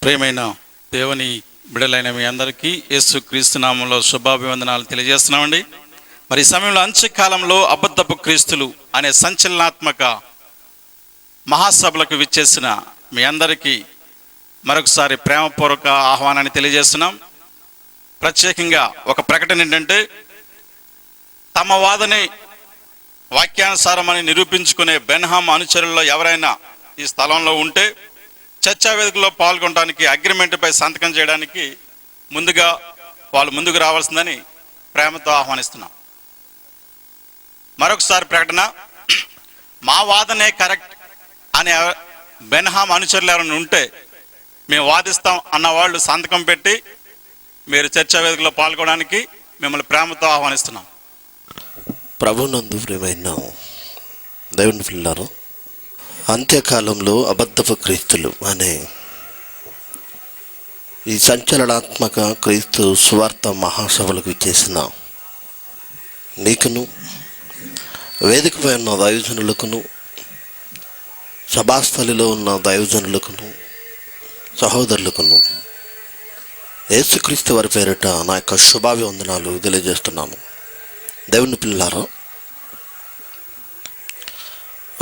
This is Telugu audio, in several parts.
ప్రియమైన దేవుని బిడ్డలైన మీ అందరికీ యేసుక్రీస్తు నామములో శుభాభివందనాలు తెలియజేస్తున్నామండి. మరి ఈ సమయంలో అంత్యకాలంలో అబద్ధపు క్రీస్తులు అనే సంచలనాత్మక మహాసభలకు విచ్చేసిన మీ అందరికీ మరొకసారి ప్రేమపూర్వక ఆహ్వానాన్ని తెలియజేస్తున్నాం. ప్రత్యేకంగా ఒక ప్రకటన ఏంటంటే, తమ వాదనే వాక్యానుసారమని నిరూపించుకునే బెన్హామ్ అనుచరుల్లో ఎవరైనా ఈ స్థలంలో ఉంటే చర్చా వేదికలో పాల్గొనడానికి, అగ్రిమెంట్పై సంతకం చేయడానికి వాళ్ళు ముందుకు రావాల్సిందని ప్రేమతో ఆహ్వానిస్తున్నాం. మరొకసారి ప్రకటన, మా వాదనే కరెక్ట్ అనే బెన్హామ్ అనుచరులు ఎవరైనా ఉంటే మేము వాదిస్తాం అన్న వాళ్ళు సంతకం పెట్టి మీరు చర్చా వేదికలో పాల్గొనడానికి మిమ్మల్ని ప్రేమతో ఆహ్వానిస్తున్నాం. ప్రభునందు ప్రియమైన దేవుని పిల్లలు, అంత్యకాలంలో అబద్ధపు క్రీస్తులు అనే ఈ సంచలనాత్మక క్రీస్తు సువార్త మహాసభలకు చేసిన నీకును, వేదికపై ఉన్న దైవజనులకును, సభాస్థలిలో ఉన్న దైవజనులకును, సహోదరులకును యేసుక్రీస్తు వారి పేరిట నా యొక్క శుభాభివందనాలు తెలియజేస్తున్నాను. దేవుని పిల్లలారా,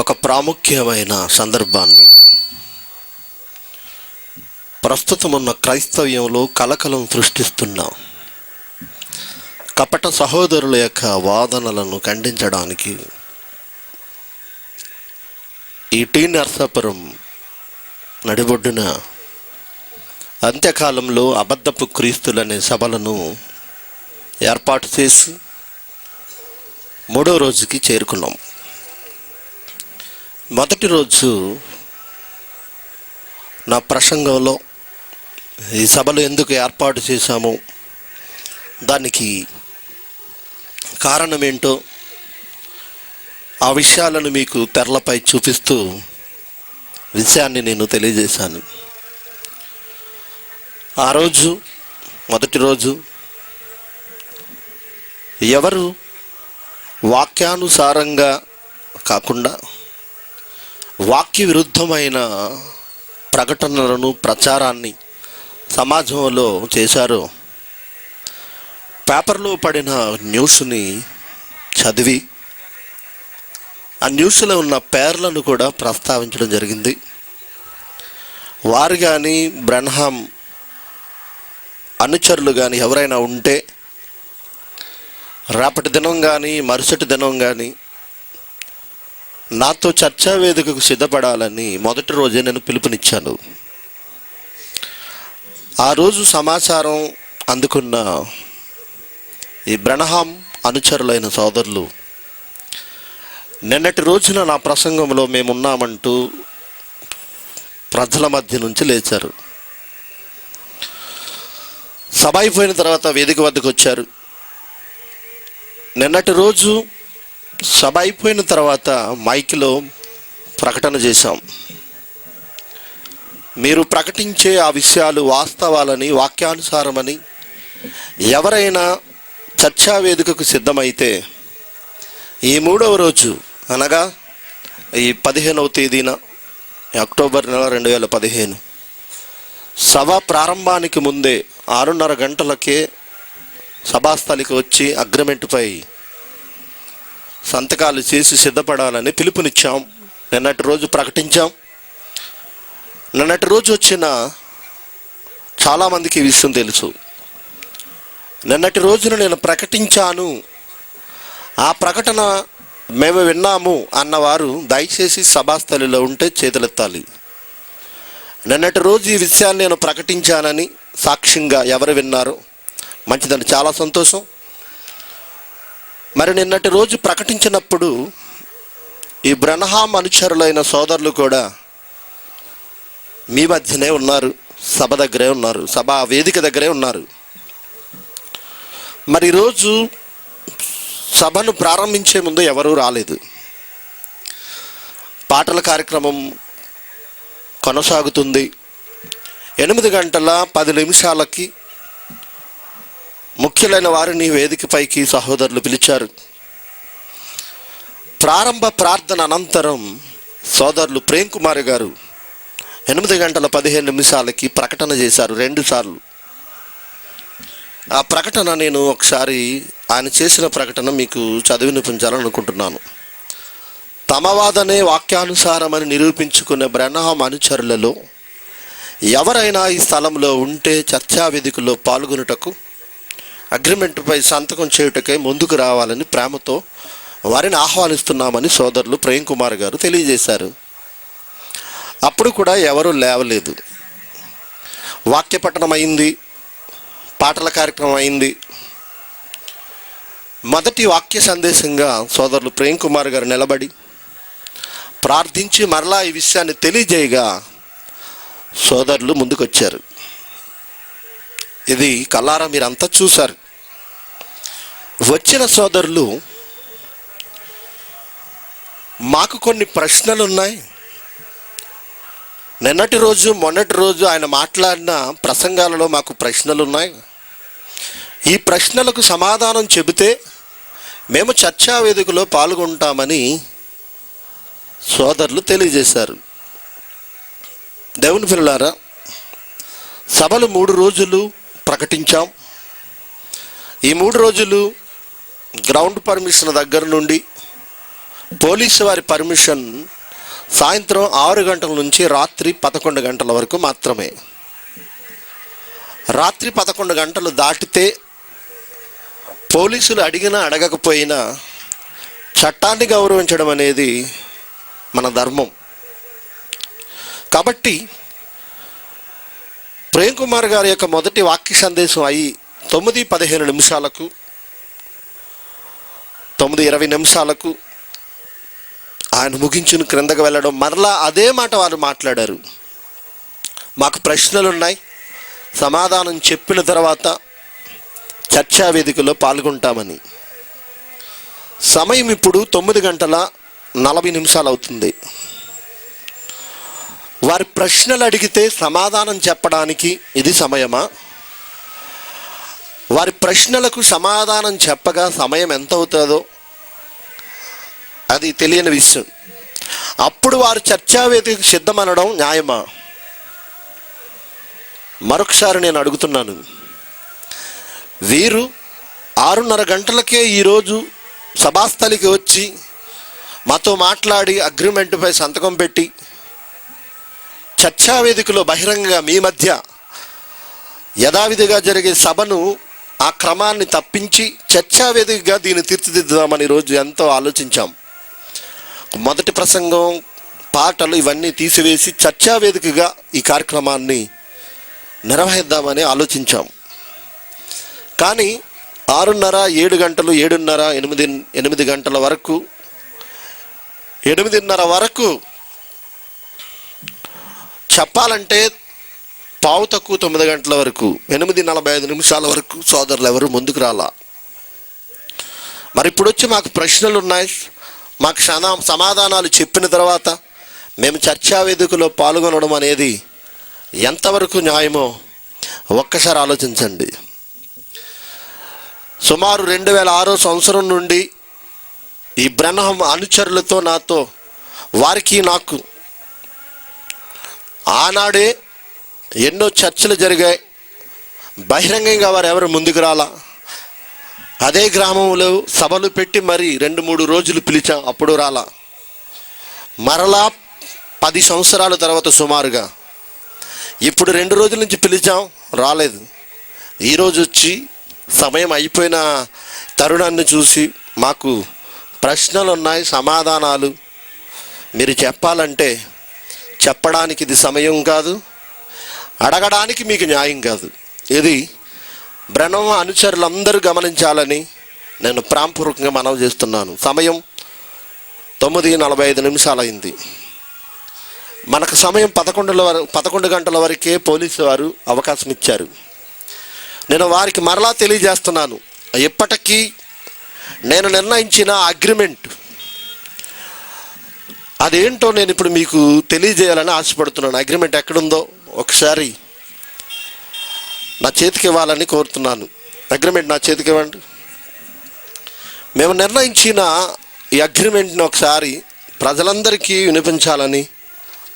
ఒక ప్రాముఖ్యమైన సందర్భాన్ని ప్రస్తుతం ఉన్న క్రైస్తవ్యంలో కలకలం సృష్టిస్తున్న కపట సహోదరుల యొక్క వాదనలను ఖండించడానికి ఈ టీ నర్సాపురం నడిబొడ్డున అంత్యకాలంలో అబద్ధపు క్రీస్తులనే సభలను ఏర్పాటు చేసి 3వ రోజుకి చేరుకున్నాం. మొదటి రోజు నా ప్రసంగంలో ఈ సభలు ఎందుకు ఏర్పాటు చేశామో, దానికి కారణం ఏంటో ఆ విషయాలను మీకు తెరలపై చూపిస్తూ విషయాన్ని నేను తెలియజేశాను. ఆ రోజు మొదటి రోజు ఎవరు వాక్యానుసారంగా కాకుండా వాక్య విరుద్ధమైన ప్రకటనలను, ప్రచారాన్ని సమాజంలో చేశారో, పేపర్లో పడిన న్యూస్ని చదివి ఆ న్యూస్లో ఉన్న పేర్లను కూడా ప్రస్తావించడం జరిగింది. వారు కానీ, బ్రెన్హామ్ అనుచరులు కానీ ఎవరైనా ఉంటే రేపటి దినం కానీ మరుసటి దినం కానీ నాతో చర్చా వేదికకు సిద్ధపడాలని మొదటి రోజే నేను పిలుపునిచ్చాను. ఆ రోజు సమాచారం అందుకున్న ఈ బ్రెన్హామ్ అనుచరులైన సోదరులు నిన్నటి రోజున నా ప్రసంగంలో మేమున్నామంటూ ప్రజల మధ్య నుంచి లేచారు. సభ అయిపోయిన తర్వాత వేదిక వద్దకు వచ్చారు. నిన్నటి రోజు సభ అయిపోయిన తర్వాత మైక్లో ప్రకటన చేశాం. మీరు ప్రకటించే ఆ విషయాలు వాస్తవాలని, వాక్యానుసారమని ఎవరైనా చర్చా వేదికకు సిద్ధమైతే ఈ 3వ రోజు అనగా ఈ 15వ తేదీన అక్టోబర్ నెల 2015 సభ ప్రారంభానికి ముందే 6:30 గంటలకే సభాస్థలికి వచ్చి అగ్రిమెంట్పై సంతకాలు చేసి సిద్ధపడాలని పిలుపునిచ్చాం. నిన్నటి రోజు ప్రకటించాం. నిన్నటి రోజు వచ్చిన చాలామందికి ఈ విషయం తెలుసు. నిన్నటి రోజున నేను ప్రకటించాను, ఆ ప్రకటన మేము విన్నాము అన్నవారు దయచేసి సభాస్థలిలో ఉంటే చేతులెత్తాలి. నిన్నటి రోజు ఈ విషయాన్ని నేను ప్రకటించానని సాక్ష్యంగా ఎవరు విన్నారు? మంచిదండి, చాలా సంతోషం. మరి నిన్నటి రోజు ప్రకటించినప్పుడు ఈ బ్రెన్హామ్ అనుచరులైన సోదరులు కూడా మీ మధ్యనే ఉన్నారు, సభ దగ్గరే ఉన్నారు, సభా వేదిక దగ్గరే ఉన్నారు. మరి ఈరోజు సభను ప్రారంభించే ముందు ఎవరూ రాలేదు. పాటల కార్యక్రమం కొనసాగుతుంది. 8:10 ముఖ్యులైన వారిని వేదికపైకి సహోదరులు పిలిచారు. ప్రారంభ ప్రార్థన అనంతరం సోదరులు ప్రేమ్ కుమార్ గారు 8:15 ప్రకటన చేశారు 2 సార్లు. ఆ ప్రకటన నేను ఒకసారి ఆయన చేసిన ప్రకటన మీకు చదివి వినిపించాలనుకుంటున్నాను. తమ వాదనే వాక్యానుసారమని నిరూపించుకునే బ్రెన్హామ్ అనుచరులలో ఎవరైనా ఈ స్థలంలో ఉంటే చర్చా వేదికలో పాల్గొనుటకు, అగ్రిమెంట్పై సంతకం చేయుటకై ముందుకు రావాలని ప్రేమతో వారిని ఆహ్వానిస్తున్నామని సోదరులు ప్రేమ్ కుమార్ గారు తెలియజేశారు. అప్పుడు కూడా ఎవరూ లేవలేదు. వాక్య పఠనం అయింది, పాటల కార్యక్రమం అయింది. మొదటి వాక్య సందేశంగా సోదరులు ప్రేమ్ కుమార్ గారు నిలబడి ప్రార్థించి మరలా ఈ విషయాన్ని తెలియజేయగా సోదరులు ముందుకొచ్చారు. ఇది కల్లారా మీరంతా చూశారు. వచ్చిన సోదరులు, మాకు కొన్ని ప్రశ్నలు ఉన్నాయి. నిన్నటి రోజు మొన్నటి రోజు ఆయన మాట్లాడిన ప్రసంగాలలో మాకు ప్రశ్నలు ఉన్నాయి. ఈ ప్రశ్నలకు సమాధానం చెబితే మేము చర్చా వేదికలో పాల్గొంటామని సోదరులు తెలియజేశారు. దేవుని పిల్లలారా, సభలు 3 రోజులు ప్రకటించాం. ఈ 3 రోజులు గ్రౌండ్ పర్మిషన్ దగ్గర నుండి పోలీసు వారి పర్మిషన్ సాయంత్రం 6 గంటల నుంచి రాత్రి 11 గంటల వరకు మాత్రమే. రాత్రి 11 గంటలు దాటితే పోలీసులు అడిగినా అడగకపోయినా చట్టాన్ని గౌరవించడం అనేది మన ధర్మం. కాబట్టి ప్రేమ్ కుమార్ గారి యొక్క మొదటి వాక్య సందేశం అయి 9:15 9:20 ఆయన ముగించుని క్రిందకు వెళ్ళడం, మరలా అదే మాట వారు మాట్లాడారు. మాకు ప్రశ్నలు ఉన్నాయి, సమాధానం చెప్పిన తర్వాత చర్చా వేదికలో పాల్గొంటామని. సమయం ఇప్పుడు 9:40 అవుతుంది. వారి ప్రశ్నలు అడిగితే సమాధానం చెప్పడానికి ఇది సమయమా? వారి ప్రశ్నలకు సమాధానం చెప్పగా సమయం ఎంత అవుతుందో అది తెలియని విషయం. అప్పుడు వారు చర్చా వేదికకు సిద్ధమనడం న్యాయమా? మరొకసారి నేను అడుగుతున్నాను. వీరు 6:30 గంటలకే ఈరోజు సభాస్థలికి వచ్చి మాతో మాట్లాడి అగ్రిమెంట్పై సంతకం పెట్టి చర్చా వేదికలో బహిరంగంగా మీ మధ్య యథావిధిగా జరిగే సభను ఆ క్రమాన్ని తప్పించి చర్చా వేదికగా దీన్ని తీర్చిదిద్దామని ఈరోజు ఎంతో ఆలోచించాం. మొదటి ప్రసంగం, పాటలు ఇవన్నీ తీసివేసి చర్చా వేదికగా ఈ కార్యక్రమాన్ని నిర్వహిద్దామని ఆలోచించాం. కానీ 6:30, 7 గంటలు, 7:30, 8 గంటల వరకు, 8:30 వరకు చెప్పాలంటే 9:15 గంటల వరకు, 8:45 వరకు సోదరులు ఎవరు ముందుకు రాలా. మరి ఇప్పుడు వచ్చి మాకు ప్రశ్నలు ఉన్నాయి, మాకు సమాధానాలు చెప్పిన తర్వాత మేము చర్చా వేదికలో పాల్గొనడం అనేది ఎంతవరకు న్యాయమో ఒక్కసారి ఆలోచించండి. సుమారు 2006 సంవత్సరం నుండి ఈ బ్రెన్హామ్ అనుచరులతో నాతో వారికి నాకు ఆనాడే ఎన్నో చర్చలు జరిగాయి. బహిరంగంగా వారు ఎవరు ముందుకు రాలా. అదే గ్రామంలో సభలు పెట్టి మరి 2-3 రోజులు పిలిచాం, అప్పుడు రాలా. మరలా 10 సంవత్సరాల తర్వాత సుమారుగా ఇప్పుడు 2 రోజుల నుంచి పిలిచాం, రాలేదు. ఈరోజు వచ్చి సమయం అయిపోయిన తరుణాన్ని చూసి మాకు ప్రశ్నలు ఉన్నాయి, సమాధానాలు మీరు చెప్పాలంటే చెప్పడానికి ఇది సమయం కాదు, అడగడానికి మీకు న్యాయం కాదు. ఇది బ్రెన్హామ్ అనుచరులందరూ గమనించాలని నేను ప్రాంపూర్వకంగా మనవి చేస్తున్నాను. సమయం 9:45 అయింది. మనకు సమయం 11 గంటల వరకే పోలీసు వారు అవకాశం ఇచ్చారు. నేను వారికి మరలా తెలియజేస్తున్నాను, ఇప్పటికీ నేను నిర్ణయించిన అగ్రిమెంట్ అదేంటో నేను ఇప్పుడు మీకు తెలియజేయాలని ఆశపడుతున్నాను. అగ్రిమెంట్ ఎక్కడుందో ఒకసారి నా చేతికి ఇవ్వాలని కోరుతున్నాను. అగ్రిమెంట్ నా చేతికి ఇవ్వండి. మేము నిర్ణయించిన ఈ అగ్రిమెంట్ని ఒకసారి ప్రజలందరికీ వినిపించాలని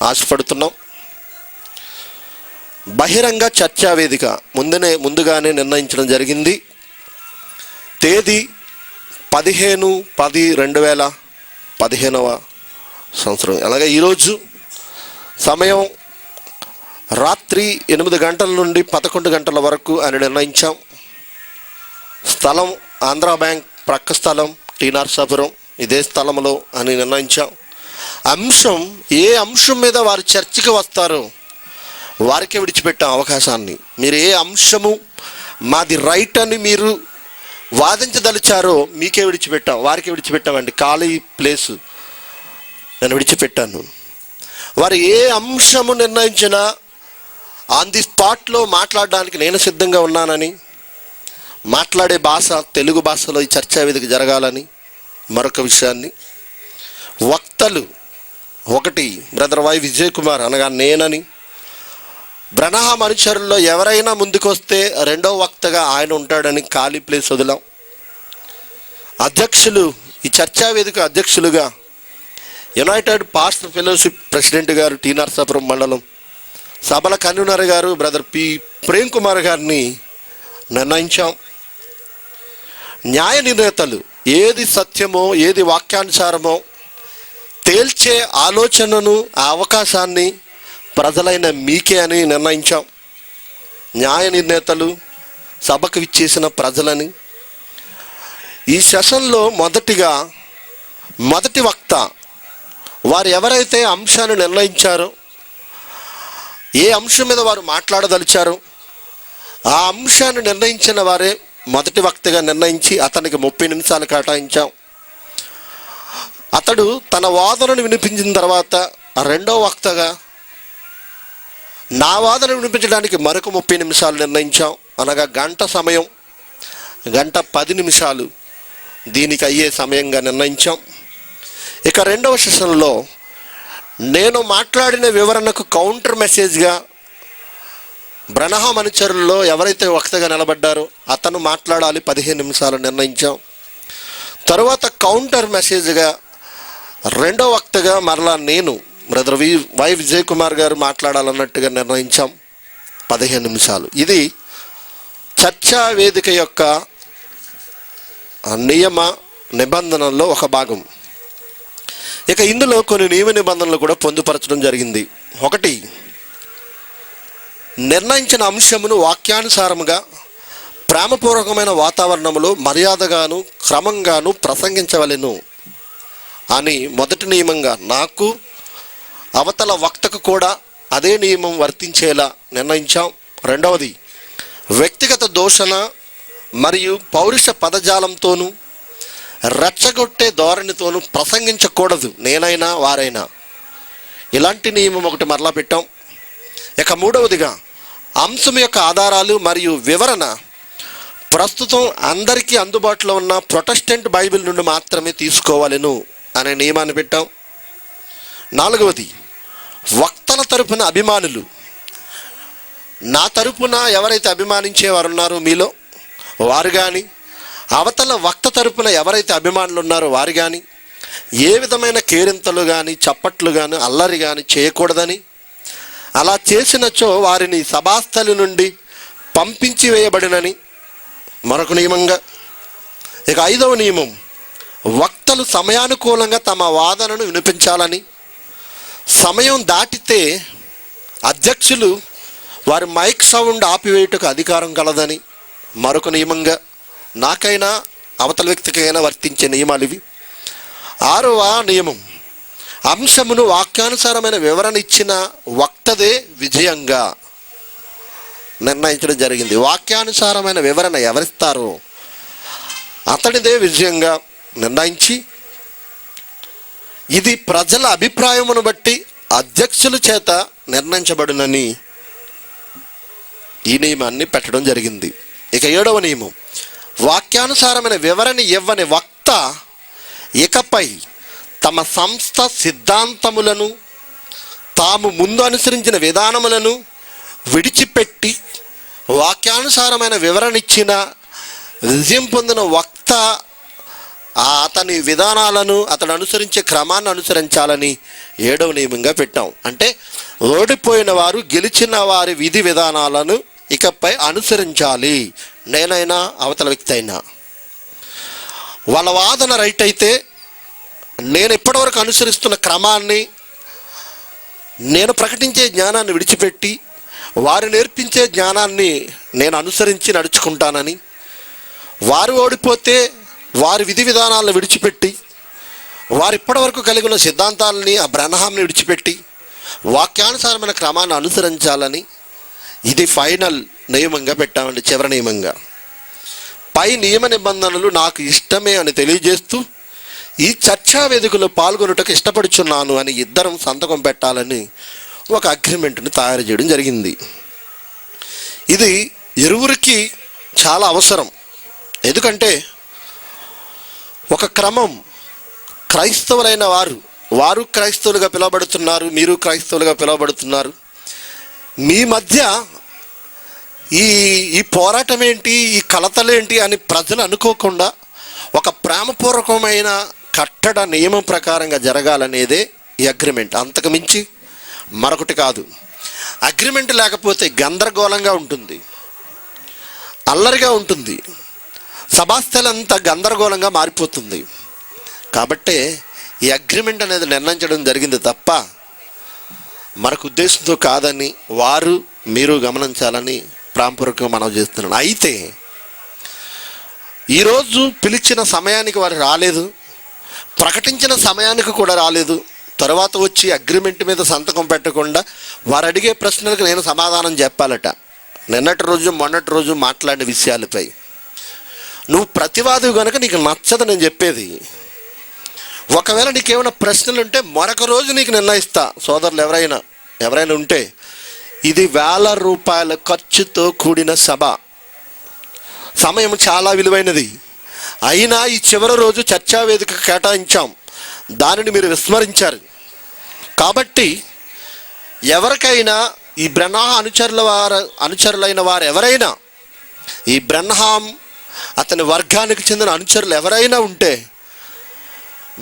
ఆశపడుతున్నాం. బహిరంగ చర్చా వేదిక ముందుగానే నిర్ణయించడం జరిగింది. తేదీ 15/10/2015 అలాగే ఈరోజు సమయం రాత్రి 8 గంటల నుండి 11 గంటల వరకు అని నిర్ణయించాం. స్థలం ఆంధ్ర బ్యాంక్ ప్రక్క స్థలం టీ నరసాపురం, ఇదే స్థలంలో అని నిర్ణయించాం. అంశం ఏ అంశం మీద వారు చర్చకి వస్తారో వారికే విడిచిపెట్టాం అవకాశాన్ని. మీరు ఏ అంశము మాది రైట్ అని మీరు వాదించదలిచారో మీకే విడిచిపెట్టాం, వారికే విడిచిపెట్టామండి. ఖాళీ ప్లేసు నేను విడిచిపెట్టాను. వారు ఏ అంశము నిర్ణయించినా ఆన్ ది స్పాట్లో మాట్లాడడానికి నేను సిద్ధంగా ఉన్నానని, మాట్లాడే భాష తెలుగు భాషలో ఈ చర్చా వేదిక జరగాలని. మరొక విషయాన్ని, వక్తలు 1 బ్రదర్ వై విజయ్ కుమార్ అనగా నేనని, బ్రనహాం అనుచరుల్లో ఎవరైనా ముందుకొస్తే 2వ వక్తగా ఆయన ఉంటాడని ఖాళీ ప్లేస్ వదిలాం. అధ్యక్షులు, ఈ చర్చా వేదిక అధ్యక్షులుగా యునైటెడ్ పాస్టర్ ఫెలోషిప్ ప్రెసిడెంట్ గారు టీ నరసాపురం మండలం, సభల కన్వీనర్ గారు బ్రదర్ పి ప్రేమ్ కుమార్ గారిని నిర్ణయించాం. న్యాయ నిర్ణేతలు ఏది సత్యమో ఏది వాక్యానుసారమో తేల్చే ఆలోచనను ఆ అవకాశాన్ని ప్రజలైన మీకే అని నిర్ణయించాం. న్యాయ నిర్ణేతలు సభకు విచ్చేసిన ప్రజలని. ఈ సెషన్లో మొదటి వక్త వారు ఎవరైతే అంశాన్ని నిర్ణయించారో, ఏ అంశం మీద వారు మాట్లాడదలిచారో ఆ అంశాన్ని నిర్ణయించిన వారే మొదటి వక్తగా నిర్ణయించి అతనికి 30 నిమిషాలు కేటాయించాం. అతడు తన వాదనను వినిపించిన తర్వాత 2వ వక్తగా నా వాదన వినిపించడానికి మరొక 30 నిమిషాలు నిర్ణయించాం. అనగా గంట సమయం, 1:10 దీనికి అయ్యే సమయంగా నిర్ణయించాం. ఇక 2వ సెషన్లో నేను మాట్లాడిన వివరణకు కౌంటర్ మెసేజ్గా బ్రనహాం అనుచరుల్లో ఎవరైతే వక్తగా నిలబడ్డారో అతను మాట్లాడాలి 15 నిమిషాలు నిర్ణయించాం. తరువాత కౌంటర్ మెసేజ్గా 2వ వక్తగా మరలా నేను బ్రదర్ వై విజయ్ కుమార్ గారు మాట్లాడాలన్నట్టుగా నిర్ణయించాం 15 నిమిషాలు. ఇది చర్చా వేదిక యొక్క నియమ నిబంధనల్లో ఒక భాగం. ఇక ఇందులో కొన్ని నియమ నిబంధనలు కూడా పొందుపరచడం జరిగింది. 1, నిర్ణయించిన అంశమును వాక్యానుసారముగా ప్రేమపూర్వకమైన వాతావరణంలో మర్యాదగాను క్రమంగాను ప్రసంగించవలెను అని మొదటి నియమంగా నాకు అవతల వక్తకు కూడా అదే నియమం వర్తించేలా నిర్ణయించాం. 2వది, వ్యక్తిగత దూషణ మరియు పౌరుష పదజాలంతోనూ రెచ్చగొట్టే ధోరణితోనూ ప్రసంగించకూడదు నేనైనా వారైనా. ఇలాంటి నియమం ఒకటి మరలా పెట్టాం. ఇక 3వదిగా, అంశం యొక్క ఆధారాలు మరియు వివరణ ప్రస్తుతం అందరికీ అందుబాటులో ఉన్న ప్రొటెస్టెంట్ బైబిల్ నుండి మాత్రమే తీసుకోవాలను అనే నియమాన్ని పెట్టాం. 4వది, వక్తల తరపున అభిమానులు, నా తరపున ఎవరైతే అభిమానించేవారు ఉన్నారో మీలో వారు కానీ, అవతల వక్త తరపున ఎవరైతే అభిమానులు ఉన్నారో వారు కానీ ఏ విధమైన కేరింతలు కానీ చప్పట్లు కానీ అల్లరి కానీ చేయకూడదని, అలా చేసినచో వారిని సభాస్థలి నుండి పంపించి వేయబడినని మరొక నియమంగా. ఇక 5వ నియమం, వక్తలు సమయానుకూలంగా తమ వాదనను వినిపించాలని, సమయం దాటితే అధ్యక్షులు వారి మైక్ సౌండ్ ఆపివేయుటకు అధికారం కలదని మరొక నియమంగా. నాకైనా అవతల వ్యక్తికైనా వర్తించే నియమాలు ఇవి. 6వ నియమం, అంశమును వాక్యానుసారమైన వివరణ ఇచ్చిన వక్తదే విజయంగా నిర్ణయించడం జరిగింది. వాక్యానుసారమైన వివరణ ఎవరిస్తారో అతడిదే విజయంగా నిర్ణయించి, ఇది ప్రజల అభిప్రాయమును బట్టి అధ్యక్షుల చేత నిర్ణయించబడునని ఈ నియమాన్ని పెట్టడం జరిగింది. ఇక 7వ నియమం, వాక్యానుసారమైన వివరణ ఇవ్వని వక్త ఇకపై తమ సంస్థ సిద్ధాంతములను తాము ముందు అనుసరించిన విధానములను విడిచిపెట్టి వాక్యానుసారమైన వివరణ ఇచ్చిన విజయం పొందిన వక్త అతని విధానాలను అతడు అనుసరించే క్రమాన్ని అనుసరించాలని 7వ నియమంగా పెట్టాం. అంటే ఓడిపోయిన వారు గెలిచిన వారి విధి విధానాలను ఇకపై అనుసరించాలి. నేనైనా అవతల వ్యక్తి అయినా వాళ్ళ వాదన రైట్ అయితే నేను ఇప్పటివరకు అనుసరిస్తున్న క్రమాన్ని, నేను ప్రకటించే జ్ఞానాన్ని విడిచిపెట్టి వారు నేర్పించే జ్ఞానాన్ని నేను అనుసరించి నడుచుకుంటానని, వారు ఓడిపోతే వారి విధి విధానాలను విడిచిపెట్టి వారు ఇప్పటివరకు కలిగి ఉన్న సిద్ధాంతాలని, ఆ బ్రహ్మాన్ని విడిచిపెట్టి వాక్యానుసారమైన క్రమాన్ని అనుసరించాలని ఇది ఫైనల్ నియమంగా పెట్టామండి, చివరి నియమంగా. పై నియమ నిబంధనలు నాకు ఇష్టమే అని తెలియజేస్తూ ఈ చర్చా వేదికలో పాల్గొనుటకు ఇష్టపడుచున్నాను అని ఇద్దరం సంతకం పెట్టాలని ఒక అగ్రిమెంట్ని తయారు చేయడం జరిగింది. ఇది ఇరువురికి చాలా అవసరం. ఎందుకంటే ఒక క్రమం, క్రైస్తవులైన వారు క్రైస్తవులుగా పిలువబడుతున్నారు, మీరు క్రైస్తవులుగా పిలువబడుతున్నారు. మీ మధ్య ఈ పోరాటం ఏంటి, ఈ కలతలేంటి అని ప్రజలు అనుకోకుండా ఒక ప్రేమపూర్వకమైన కట్టడ నియమం ప్రకారంగా జరగాలనేదే ఈ అగ్రిమెంట్. అంతకు మించి మరొకటి కాదు. అగ్రిమెంట్ లేకపోతే గందరగోళంగా ఉంటుంది, అల్లరిగా ఉంటుంది, సభాస్థలంతా గందరగోళంగా మారిపోతుంది. కాబట్టే ఈ అగ్రిమెంట్ అనేది నిర్ణయించడం జరిగింది తప్ప మరొక ఉద్దేశంతో కాదని వారు మీరు గమనించాలని ప్రాంపూర్వకంగా మనం చేస్తున్నాను. అయితే ఈరోజు పిలిచిన సమయానికి వారు రాలేదు, ప్రకటించిన సమయానికి కూడా రాలేదు. తర్వాత వచ్చి అగ్రిమెంట్ మీద సంతకం పెట్టకుండా వారు అడిగే ప్రశ్నలకు నేను సమాధానం చెప్పాలట. నిన్నటి రోజు మొన్నటి రోజు మాట్లాడిన విషయాలపై నువ్వు ప్రతివాదివి కనుక నీకు నచ్చదు నేను చెప్పేది. ఒకవేళ నీకేమైనా ప్రశ్నలు ఉంటే మరొక రోజు నీకు నిర్ణయిస్తా. సోదరులు ఎవరైనా ఉంటే, ఇది వేల రూపాయల ఖర్చుతో కూడిన సభ, సమయం చాలా విలువైనది. అయినా ఈ చివరి రోజు చర్చా వేదిక కేటాయించాం, దానిని మీరు విస్మరించారు. కాబట్టి ఎవరికైనా ఈ బ్రహ్మ అనుచరులైన వారు ఎవరైనా, ఈ బ్రహ్మాం అతని వర్గానికి చెందిన అనుచరులు ఎవరైనా ఉంటే,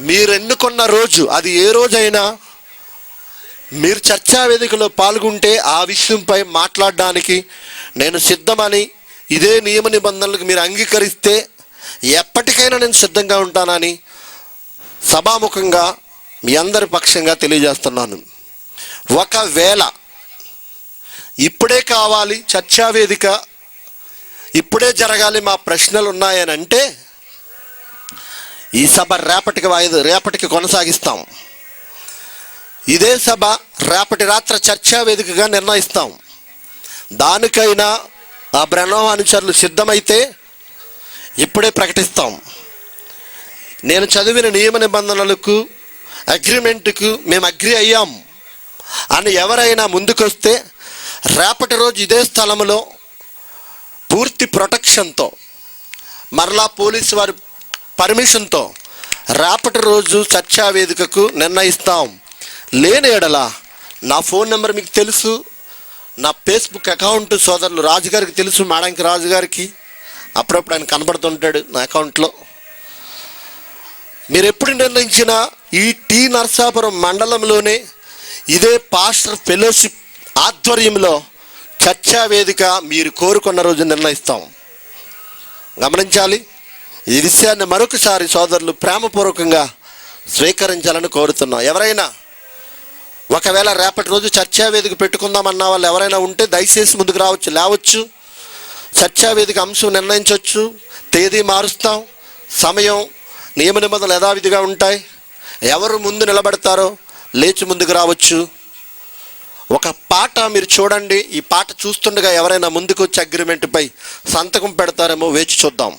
మీరు ఎన్నుకున్న రోజు అది ఏ రోజైనా మీరు చర్చా వేదికలో పాల్గొంటే ఆ విషయంపై మాట్లాడడానికి నేను సిద్ధమని, ఇదే నియమ నిబంధనలకు మీరు అంగీకరిస్తే ఎప్పటికైనా నేను సిద్ధంగా ఉంటానని సభాముఖంగా మీ అందరి పక్షంగా తెలియజేస్తున్నాను. ఒకవేళ ఇప్పుడే కావాలి చర్చా వేదిక, ఇప్పుడే జరగాలి, మా ప్రశ్నలు ఉన్నాయని అంటే ఈ సభ రేపటికి కొనసాగిస్తాం. ఇదే సభ రేపటి రాత్రి చర్చా వేదికగా నిర్ణయిస్తాం. దానికైనా ఆ బ్రహ్మ అనుచరులు సిద్ధమైతే ఇప్పుడే ప్రకటిస్తాం. నేను చదివిన నియమ నిబంధనలకు, అగ్రిమెంట్కు మేము అగ్రి అయ్యాం అని ఎవరైనా ముందుకొస్తే రేపటి రోజు ఇదే స్థలంలో పూర్తి ప్రొటెక్షన్తో, మరలా పోలీసు వారి పర్మిషన్తో రేపటి రోజు చర్చా వేదికకు నిర్ణయిస్తాం. లేని ఎడల నా ఫోన్ నెంబర్ మీకు తెలుసు, నా ఫేస్బుక్ అకౌంట్ సోదరులు రాజుగారికి తెలుసు, మాడంకి రాజుగారికి అప్పుడప్పుడు ఆయన కనబడుతుంటాడు నా అకౌంట్లో. మీరు ఎప్పుడు నిర్ణయించినా ఈ టీ నరసాపురం మండలంలోనే ఇదే పాస్టర్ ఫెలోషిప్ ఆధ్వర్యంలో చర్చా వేదిక మీరు కోరుకున్న రోజు నిర్ణయిస్తాం. గమనించాలి. ఈ విషయాన్ని మరొకసారి సోదరులు ప్రేమపూర్వకంగా స్వీకరించాలని కోరుతున్నాం. ఎవరైనా ఒకవేళ రేపటి రోజు చర్చా వేదిక పెట్టుకుందామన్న వాళ్ళు ఎవరైనా ఉంటే దయచేసి ముందుకు లేవచ్చు. చర్చా వేదిక అంశం నిర్ణయించవచ్చు, తేదీ మారుస్తాం, సమయం నియమ నిబంధనలు యథావిధిగా ఉంటాయి. ఎవరు ముందు నిలబడతారో లేచి ముందుకు రావచ్చు. ఒక పాట మీరు చూడండి, ఈ పాట చూస్తుండగా ఎవరైనా ముందుకు వచ్చి అగ్రిమెంట్పై సంతకం పెడతారేమో వేచి చూద్దాం.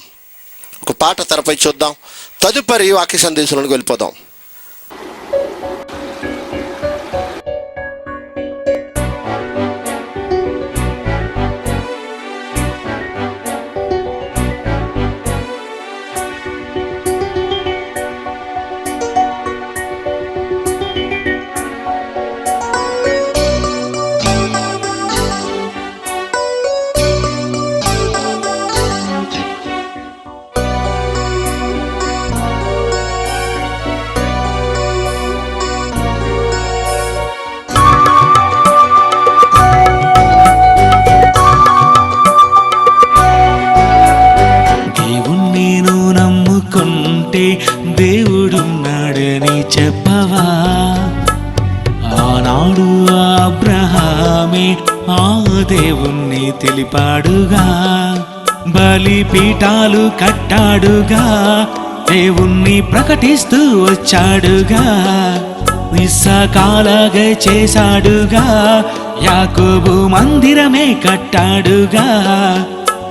ఒక పాట తెరపై చూద్దాం, తదుపరి వాక్య సందేశంలోకి వెళ్ళిపోదాం. దేవుడున్నాడని చెప్పవా? ఆనాడు అబ్రహామే ఆ దేవుణ్ణి తెలిపాడుగా, బలిపీఠాలు కట్టాడుగా, దేవుణ్ణి ప్రకటిస్తూ వచ్చాడుగా, ఇస్సాకాలాగా చేశాడుగా, యాకోబు మందిరమే కట్టాడుగా.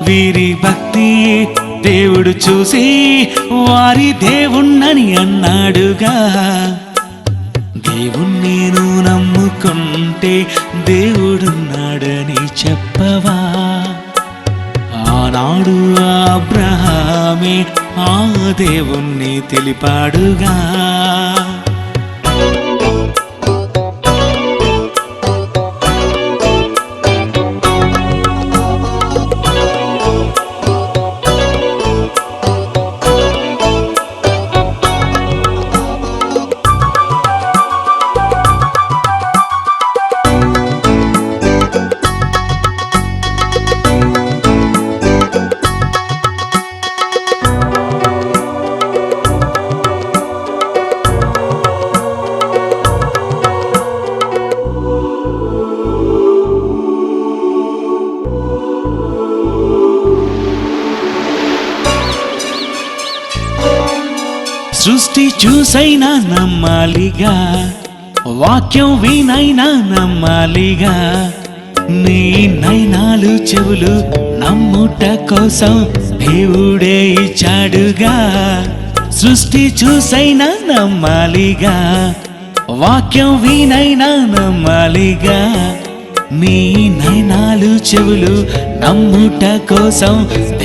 వీరి భక్తి దేవుడు చూసి వారి దేవుణ్ణని అన్నాడుగా. దేవుణ్ణి నువ్వు నమ్ముకుంటే దేవుడున్నాడని చెప్పవా? ఆనాడు అబ్రహామే ఆ దేవుణ్ణి తెలిపాడుగా. సృష్టి చూసైనా నమ్మాలిగా, వాక్యం వినైనా నమ్మాలిగా, నీ నైనాలు చెవులు నమ్ముట కోసం దేవుడే ఇచ్చాడుగా. సృష్టి చూసైనా నమ్మాలిగా, వాక్యం వినైనా నమ్మాలిగా, నీ నైనాలు చెవులు నమ్ముట కోసం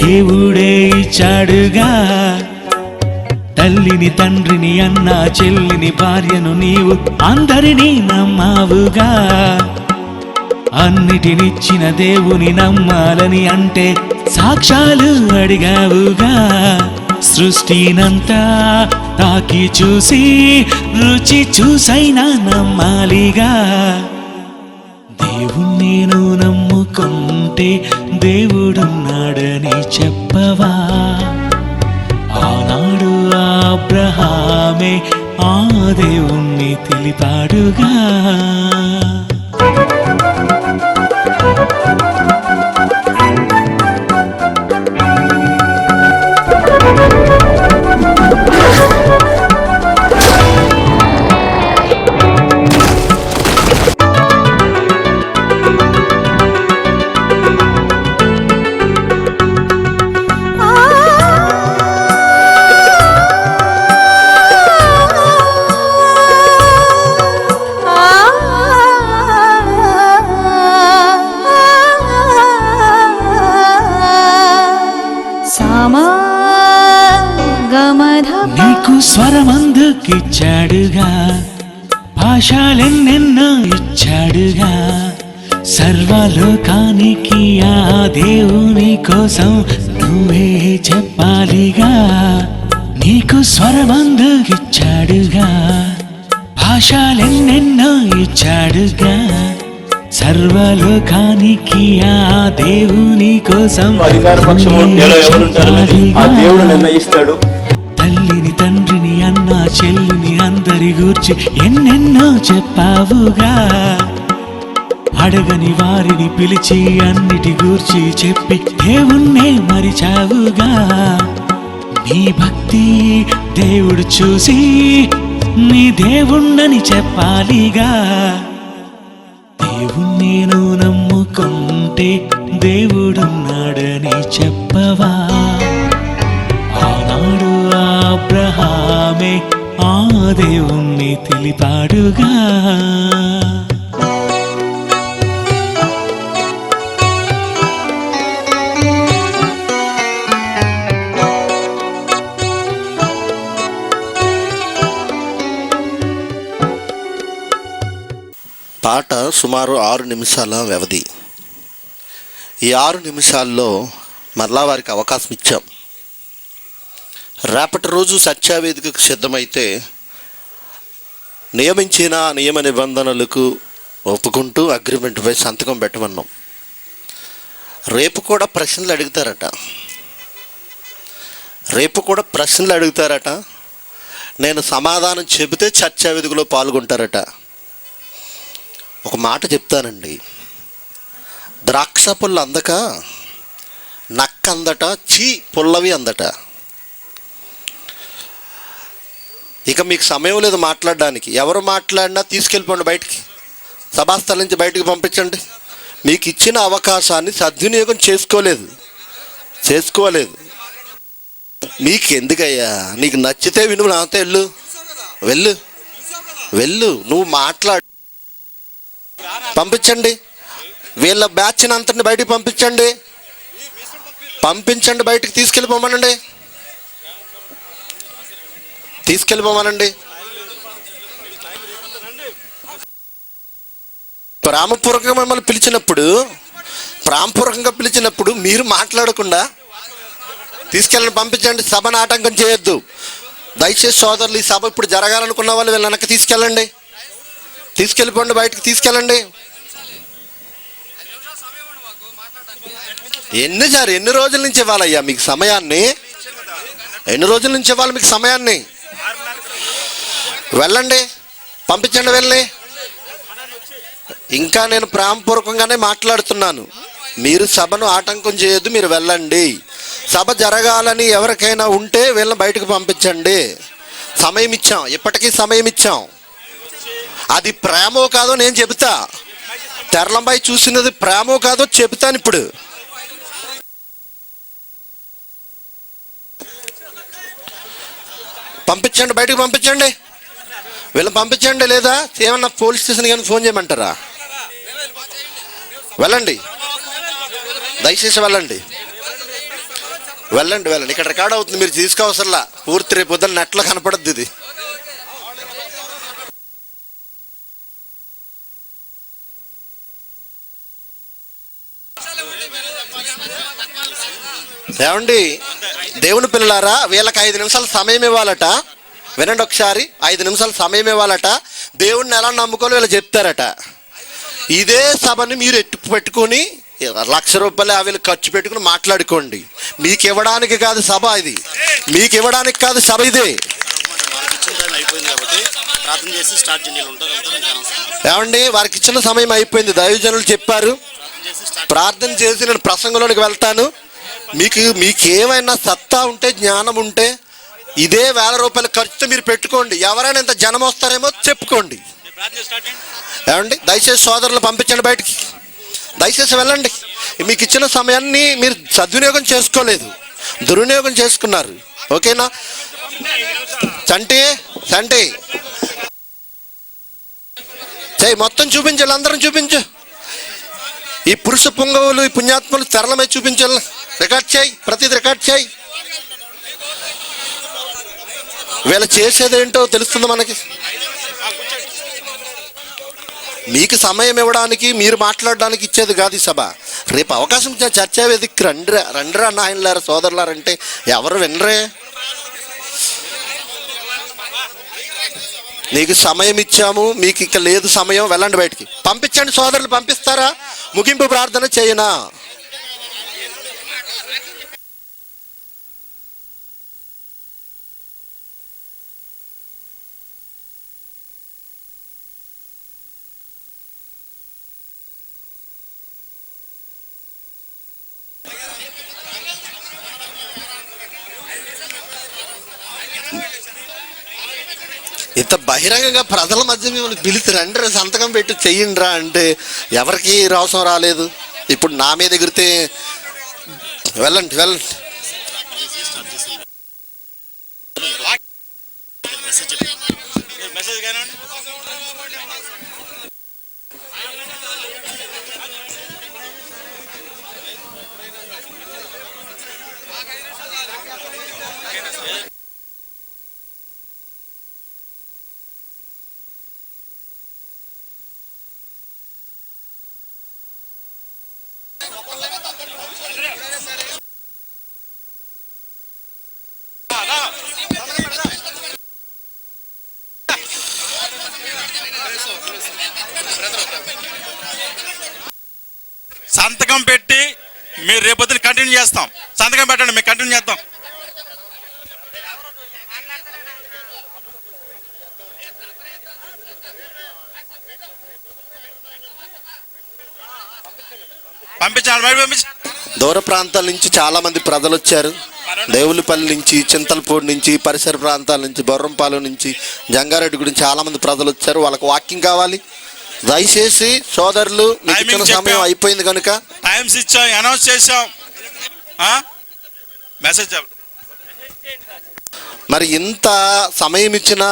దేవుడే ఇచ్చాడుగా. తల్లిని తండ్రిని అన్న చెల్లిని భార్యను నీవు అందరినీ నమ్మావుగా. అన్నిటినిచ్చిన దేవుని నమ్మాలని అంటే సాక్ష్యాలు అడిగావుగా. సృష్టినంతా తాకి చూసి రుచి చూసైనా నమ్మాలిగా. దేవుణ్ణి నువ్వు నమ్ముకుంటే దేవుడున్నాడని చెప్పవా? ఆనాడు అబ్రహామే ఆ దేవుణ్ణి తెలిపాడుగా. నీకు స్వరమందుకిచ్చాడుగా, భాషలెన్నెన్నో ఇచ్చాడుగా. సర్వలోకానికి ఆ దేవుని కోసం నువ్వే చెప్పాలిగా. నీకు స్వరమందుకిచ్చాడుగా, భాషలెన్నెన్నో ఇచ్చాడుగా. సర్వలోకానికి ఆ దేవుని కోసం తల్లిని తండ్రిని అన్న చెల్లిని అందరి గూర్చి ఎన్నెన్నో చెప్పావుగా. అడగని వారిని పిలిచి అన్నిటి గూర్చి చెప్పి దేవుణ్ణే మరిచావుగా. నీ భక్తి దేవుడు చూసి నీ దేవుణ్ణని చెప్పాలిగా. దేవుణ్ణి నువ్వు నమ్ముకుంటే దేవుడున్నాడని చెప్పవా? ఆనాడు అబ్రహామే ఆ దేవుణ్ణి తెలిపాడుగా. పాట సుమారు 6 నిమిషాల వ్యవధి. ఈ 6 నిమిషాల్లో మరలా వారికి అవకాశం ఇచ్చాం. రేపటి రోజు సత్యవేదికకు సిద్ధమైతే నియమించిన నియమ నిబంధనలకు ఒప్పుకుంటూ అగ్రిమెంట్పై సంతకం పెట్టమన్నాం. రేపు కూడా ప్రశ్నలు అడుగుతారట. నేను సమాధానం చెబితే చర్చా వేదికలో పాల్గొంటారట. ఒక మాట చెప్తానండి, ద్రాక్ష పుల్ల అందక నక్క అందట, చీ పుల్లవి అందట. ఇక మీకు సమయం లేదు మాట్లాడడానికి. ఎవరు మాట్లాడినా తీసుకెళ్ళిపోండి బయటికి, సభాస్థలం నుంచి బయటికి పంపించండి. మీకు ఇచ్చిన అవకాశాన్ని సద్వినియోగం చేసుకోలేదు. మీకు ఎందుకయ్యా? నీకు నచ్చితే విను, నాతో వెళ్ళు. నువ్వు మాట్లాడు. పంపించండి, వీళ్ళ బ్యాచ్ని అంతటిని బయటికి పంపించండి, బయటికి తీసుకెళ్ళిపోమనండి. ప్రేమపూర్వకంగా మిమ్మల్ని ప్రేమపూర్వకంగా పిలిచినప్పుడు మీరు మాట్లాడకుండా తీసుకెళ్ళండి, పంపించండి. సభను ఆటంకం చేయొద్దు దయచేసి సోదరులు. ఈ సభ ఇప్పుడు జరగాలనుకున్న వాళ్ళు వీళ్ళ వెనక్కి తీసుకెళ్ళిపోండి, బయటికి తీసుకెళ్ళండి. ఎన్ని రోజుల నుంచి ఇవ్వాలయ్యా మీకు సమయాన్ని? వెళ్ళండి, పంపించండి, వెళ్ళి. ఇంకా నేను ప్రేమపూర్వకంగానే మాట్లాడుతున్నాను. మీరు సభను ఆటంకం చేయొద్దు, మీరు వెళ్ళండి. సభ జరగాలని ఎవరికైనా ఉంటే వీళ్ళని బయటకు పంపించండి. సమయం ఇచ్చాం, ఇప్పటికీ సమయం ఇచ్చాం. అది ప్రేమో కాదో నేను చెబుతా. తెరలంబాయి చూసినది ప్రేమో కాదో చెబుతాను ఇప్పుడు. పంపించండి, బయటకు పంపించండి, వీళ్ళని పంపించండి. లేదా ఏమన్నా పోలీస్ స్టేషన్ కానీ ఫోన్ చేయమంటారా? వెళ్ళండి, దయచేసి వెళ్ళండి. ఇక్కడ రికార్డ్ అవుతుంది, మీరు తీసుకోవసరలా. పూర్తి రేపు పొద్దున్న నెట్లో కనపడద్దు ఇది. ఏమండి దేవుని పిల్లలారా, వీళ్ళకి 5 నిమిషాలు సమయం ఇవ్వాలట. వినండి ఒకసారి, 5 నిమిషాలు సమయం ఇవ్వాలట. దేవుణ్ణి ఎలా నమ్ముకోవాలో వీళ్ళు చెప్తారట. ఇదే సభని మీరు పెట్టుకొని ₹1,00,000 ఖర్చు పెట్టుకుని మాట్లాడుకోండి. మీకు ఇవ్వడానికి కాదు సభ ఇది, ఇదే. ఏమండి వారికి ఇచ్చిన సమయం అయిపోయింది. దైవజనులు చెప్పారు, ప్రార్థన చేసి నేను ప్రసంగంలోనికి వెళ్తాను. మీకేమైనా సత్తా ఉంటే, జ్ఞానం ఉంటే ఇదే ₹1,000 ఖర్చుతో మీరు పెట్టుకోండి. ఎవరైనా ఇంత జనం వస్తారేమో చెప్పుకోండి. ఏమండి దయచేసి సోదరులు పంపించండి బయటికి, దయచేసి వెళ్ళండి. మీకు ఇచ్చిన సమయాన్ని మీరు సద్వినియోగం చేసుకోలేదు, దుర్వినియోగం చేసుకున్నారు. ఓకేనా? చంటి చెయ్యి మొత్తం చూపించాలి, అందరం చూపించు. ఈ పురుష పుంగవులు, ఈ పుణ్యాత్మలు తెరలమై చూపించాలి. రికార్డ్ చేయి, ప్రతిది రికార్డ్ చేయి. వీళ్ళు చేసేదేంటో తెలుస్తుంది మనకి. మీకు సమయం ఇవ్వడానికి, మీరు మాట్లాడడానికి ఇచ్చేది కాదు ఈ సభ. రేపు అవకాశం ఇచ్చిన చర్చా వేదికకి రండిరా నాయనలారా, సోదరులారంటే ఎవరు వినరే. నీకు సమయం ఇచ్చాము, మీకు ఇక లేదు సమయం, వెళ్ళండి బయటికి. పంపించండి సోదరులు, పంపిస్తారా? ముగింపు ప్రార్థన చేయనా? ఇంత బహిరంగంగా ప్రజల మధ్య మిమ్మల్ని పిలిచి రండి, సంతకం పెట్టి చెయ్యండిరా అంటే ఎవరికి అవసరం రాలేదు. ఇప్పుడు నా మీద ఎగిరితే వెళ్ళండి. సంతకం పెట్టి మీరు రేపొద్దున కంటిన్యూ చేస్తాం. సంతకం పెట్టండి, మేము కంటిన్యూ చేస్తాం. పంపించాలి, బయట పంపించు. దూర ప్రాంతాల నుంచి చాలా మంది ప్రజలు వచ్చారు. దేవులపల్లి నుంచి, చింతలపూడి నుంచి, పరిసర ప్రాంతాల నుంచి, బొర్రంపాలెం నుంచి, జంగారెడ్డి గురించి చాలా మంది ప్రజలు వచ్చారు. వాళ్ళకి వాకింగ్ కావాలి. దయచేసి సోదరులు, మీకు ఇచ్చిన సమయం అయిపోయింది కనుక టైమ్స్ ఇచ్చాం, అనౌన్స్ చేసాం. మెసేజ్ మరి ఇంత సమయం ఇచ్చినా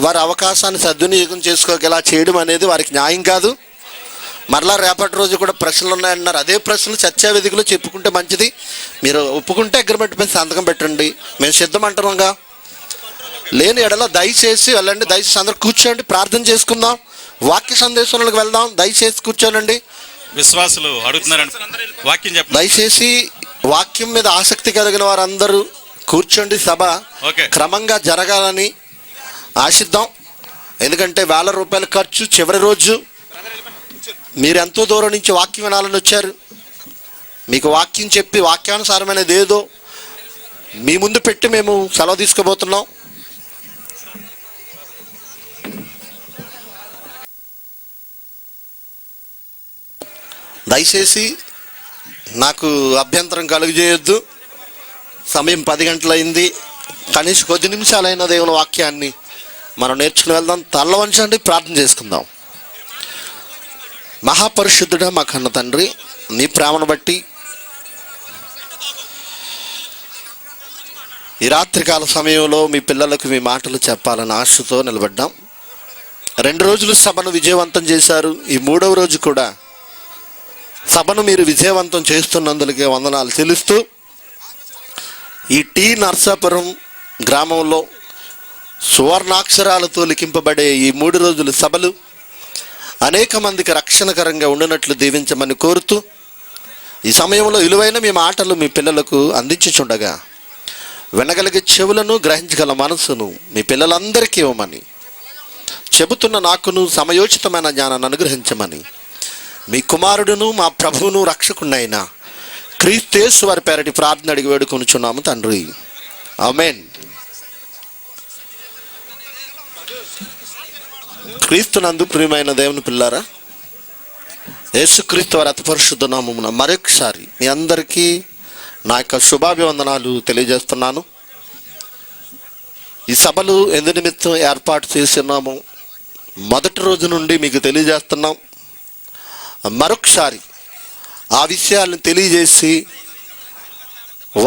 వారి అవకాశాన్ని సద్వినియోగం చేసుకోగలా చేయడం అనేది వారికి న్యాయం కాదు. మరలా రేపటి రోజు కూడా ప్రశ్నలు ఉన్నాయన్నారు. అదే ప్రశ్నలు చర్చా వేదికలో చెప్పుకుంటే మంచిది. మీరు ఒప్పుకుంటే అగ్రిమెంట్ మీద సంతకం పెట్టండి, మేము సిద్ధం అంటున్నాంగా. లేని ఎడలో దయచేసి వెళ్ళండి. దయచేసి అందరూ కూర్చోండి, ప్రార్థన చేసుకుందాం, వాక్య సందేశాలకు వెళ్దాం. దయచేసి కూర్చోనండి. విశ్వాసులు అడుగుతున్నారండి, వాక్యం చెప్పండి. దయచేసి వాక్యం మీద ఆసక్తి కలిగిన వారందరూ కూర్చోండి. సభ క్రమంగా జరగాలని ఆశిద్దాం. ఎందుకంటే ₹1000 ఖర్చు. చివరి రోజు మీరు ఎంతో దూరం నుంచి వాక్యం వినాలని వచ్చారు. మీకు వాక్యం చెప్పి వాక్యానుసారమైనది ఏదో మీ ముందు పెట్టి మేము సెలవు తీసుకోబోతున్నాం. దయచేసి నాకు అభ్యంతరం కలుగజేయొద్దు. సమయం 10 గంటలైంది. కనీసం కొద్ది నిమిషాలైన దేవుని వాక్యాన్ని మనం నేర్చుకుని వెళ్దాం. తల్ల వంచండి, ప్రార్థన చేసుకుందాం. మహాపరిశుద్ధుడా మా కన్న తండ్రి, నీ ప్రేమను బట్టి ఈ రాత్రికాల సమయంలో మీ పిల్లలకు మీ మాటలు చెప్పాలని ఆశతో నిలబడ్డాం. 2 రోజులు సభను విజయవంతం చేశారు. ఈ 3వ రోజు కూడా సభను మీరు విజయవంతం చేస్తున్నందుకే వందనాలు చెల్లిస్తూ, ఈ టీ నర్సాపురం గ్రామంలో సువర్ణాక్షరాలతో లిఖింపబడే ఈ 3 రోజుల సభలు అనేక మందికి రక్షణకరంగా ఉండినట్లు దీవించమని కోరుతూ, ఈ సమయంలో విలువైన మీ మాటలు మీ పిల్లలకు అందించుచుండగా వినగలిగే చెవులను, గ్రహించగల మనసును మీ పిల్లలందరికీ ఇవ్వమని, చెబుతున్న నాకును సమయోచితమైన జ్ఞానాన్ని అనుగ్రహించమని మీ కుమారుడును మా ప్రభువును రక్షకునైన క్రీస్తు యేసు వారి పేరటి ప్రార్థన అడిగి వేడుకొనుచున్నాము తండ్రి, ఆమేన్. క్రీస్తునందు ప్రియమైన దేవుని పిల్లారా, యేసుక్రీస్తు వారి అతి పరిశుద్ధ నామమున మరొకసారి మీ అందరికీ నా యొక్క శుభాభివందనాలు తెలియజేస్తున్నాను. ఈ సభలు ఎందు నిమిత్తం ఏర్పాటు చేస్తున్నాము మొదటి రోజు నుండి మీకు తెలియజేస్తున్నాం. మరొకసారి ఆ విషయాలను తెలియజేసి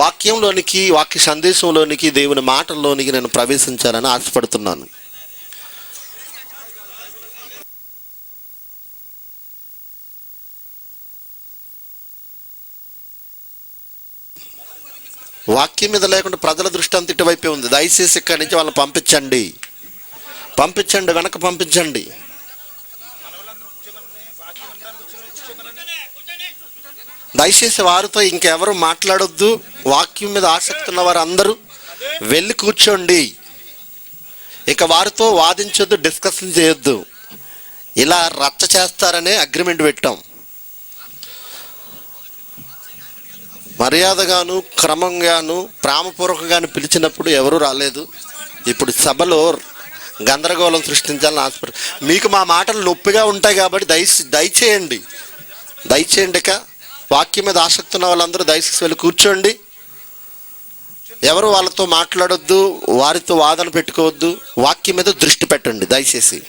వాక్యంలోనికి, వాక్య సందేశంలోనికి, దేవుని మాటల్లోనికి నేను ప్రవేశించాలని ఆశపడుతున్నాను. వాక్యం మీద లేకుండా ప్రజల దృష్టి అంత ఇటువైపే ఉంది. దయచేసి ఇక్కడి నుంచి వాళ్ళని పంపించండి, వెనక పంపించండి. దయచేసి వారితో ఇంకెవరు మాట్లాడొద్దు. వాక్యం మీద ఆసక్తి ఉన్న వారు అందరూ వెళ్ళి కూర్చోండి. ఇక వారితో వాదించొద్దు, డిస్కషన్ చేయొద్దు. ఇలా రచ్చ చేస్తారనే అగ్రిమెంట్ పెట్టాం. మర్యాదగాను, క్రమంగాను, ప్రేమపూర్వకంగాను పిలిచినప్పుడు ఎవరూ రాలేదు. ఇప్పుడు సభలో గందరగోళం సృష్టించాలని ఆశపడు. మీకు మా మాటలు నొప్పిగా ఉంటాయి కాబట్టి దయచేయండి. ఇక వాక్యం మీద ఆసక్తి ఉన్న వాళ్ళందరూ దయచేసి వెళ్ళి కూర్చోండి. ఎవరు వాళ్ళతో మాట్లాడొద్దు, వారితో వాదన పెట్టుకోవద్దు. వాక్యం మీద దృష్టి పెట్టండి దయచేసి.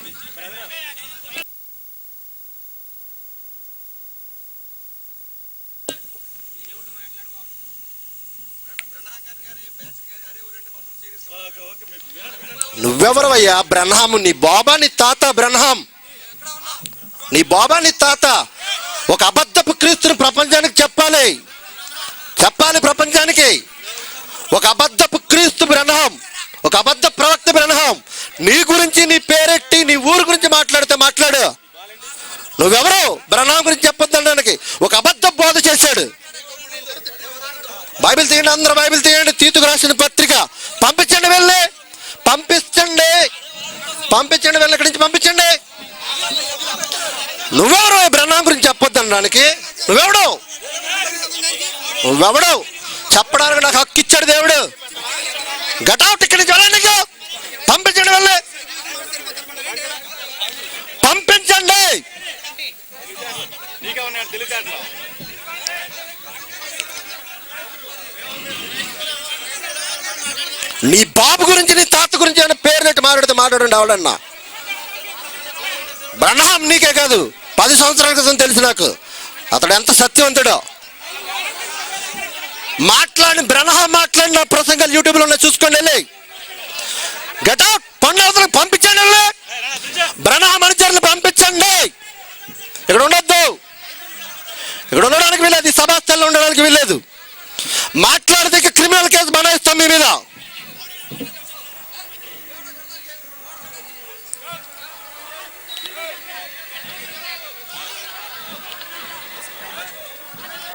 నువ్వెవరవయ్యా బ్రహ్నాము? నీ బాబా నీ తాత బ్రహ్నాం. నీ బాబా నీ తాత ఒక అబద్ధపు క్రీస్తుని ప్రపంచానికి చెప్పాలి. ప్రపంచానికి ఒక అబద్ధపు క్రీస్తు బ్రహ్నాం, ఒక అబద్ధ ప్రవక్త బ్రహ్నాం. నీ గురించి, నీ పేరెట్టి, నీ ఊరు గురించి మాట్లాడు. నువ్వెవరు బ్రహ్నాం గురించి చెప్పొద్దనడానికి? ఒక అబద్ధ బోధ చేశాడు. బైబిల్ తీయండి, అందరూ బైబిల్ తీయండి. తీతుకు రాసిన పత్రిక పంపించండి, వెళ్ళి పంపించండి, వెళ్ళి ఇక్కడి నుంచి పంపించండి. నువ్వెవరు బ్రహ్నాం గురించి చెప్పొద్దనడానికి? నువ్వెవడు చెప్పడానికి నాకు హక్కు ఇచ్చాడు దేవుడు. గటౌట్ ఇక్కడి నుంచి వెళ్ళండి. పంపించండి, వెళ్ళి పంపించండి. నీ బాబు గురించి నీ తాత గురించి ఏమైనా పేరు నెట్టి మాట్లాడండి ఎవడన్నా. బ్రహ్నాం నీకే కాదు, 10 సంవత్సరాల క్రితం తెలుసు నాకు అతడు ఎంత సత్యవంతుడో. బ్రహ్నాం మాట్లాడిన ప్రసంగాలు యూట్యూబ్లో ఉన్నాయి, చూసుకోండి. వెళ్ళి గెటౌట్ పండుగలకు పంపించండి, బ్రహ్నాం అనుచరులు పంపించండి. ఇక్కడ ఉండొద్దు, ఇక్కడ ఉండడానికి వీలేదు, ఈ సభాస్థల్లో ఉండడానికి వీలేదు. మాట్లాడితే క్రిమినల్ కేసు బనాయిస్తాం మీ మీద.